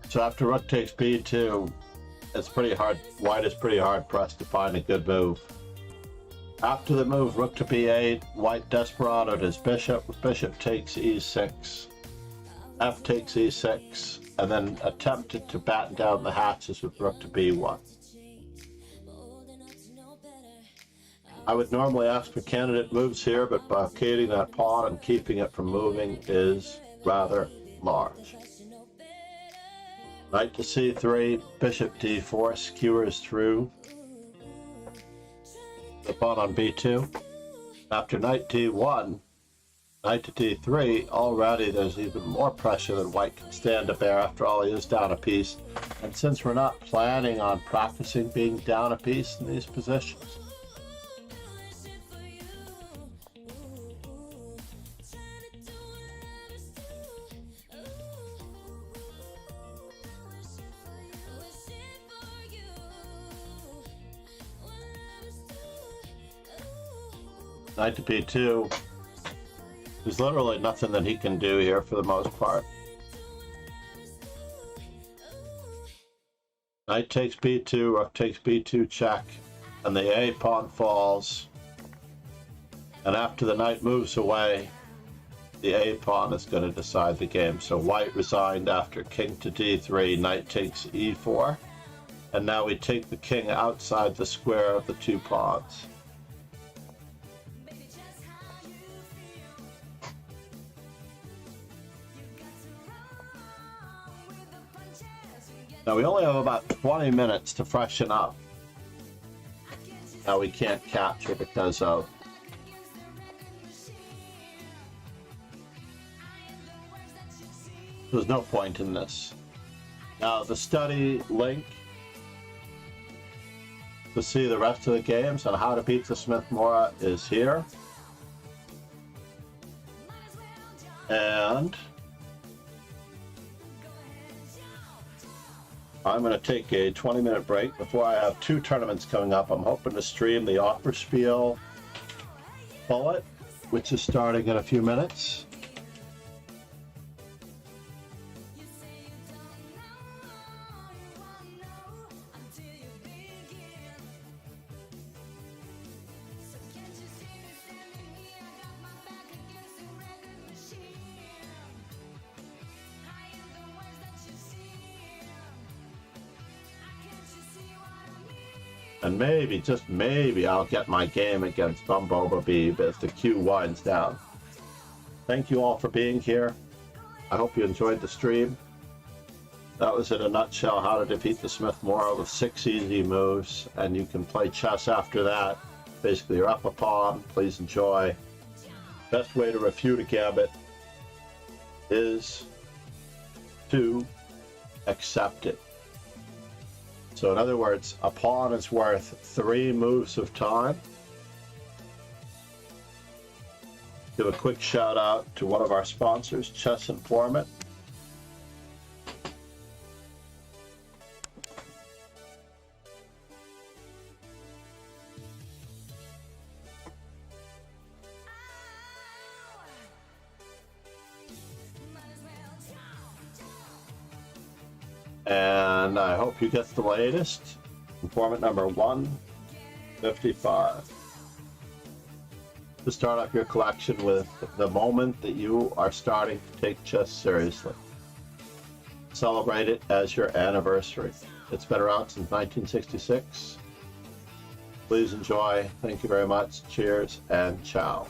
B: So after rook takes b2, it's pretty hard. White is pretty hard pressed to find a good move. After the move rook to b8, white desperadoed his bishop. Bishop takes e6, f takes e6, and then attempted to batten down the hatches with rook to b1. I would normally ask for candidate moves here, but blockading that pawn and keeping it from moving is rather large. Knight to c3, bishop d4 skewers through the pawn on b2. After knight d1, knight to d3, already there's even more pressure than white can stand to bear. After all, he is down a piece. And since we're not planning on practicing being down a piece in these positions, knight to b2, there's literally nothing that he can do here for the most part. Knight takes b2, rook takes b2 check, and the a pawn falls. And after the knight moves away, the a pawn is going to decide the game. So white resigned after king to d3, knight takes e4, and now we take the king outside the square of the two pawns. Now we only have about 20 minutes to freshen up. Now we can't capture because of there's no point in this. Now the study link to see the rest of the games on how to beat the Smith-Morra is here. And I'm going to take a 20-minute break before I have two tournaments coming up. I'm hoping to stream the Opera Bullet, which is starting in a few minutes. And maybe, just maybe, I'll get my game against Bumbo Babib as the queue winds down. Thank you all for being here. I hope you enjoyed the stream. That was in a nutshell how to defeat the Smith-Morra with 6 easy moves, and you can play chess after that. Basically, you're up a pawn. Please enjoy. Best way to refute a gambit is to accept it. So in other words, a pawn is worth 3 moves of time. Give a quick shout out to one of our sponsors, Chess Informant. And I hope you get the latest. Informant number 155. To start off your collection with the moment that you are starting to take chess seriously. Celebrate it as your anniversary. It's been around since 1966. Please enjoy. Thank you very much. Cheers and ciao.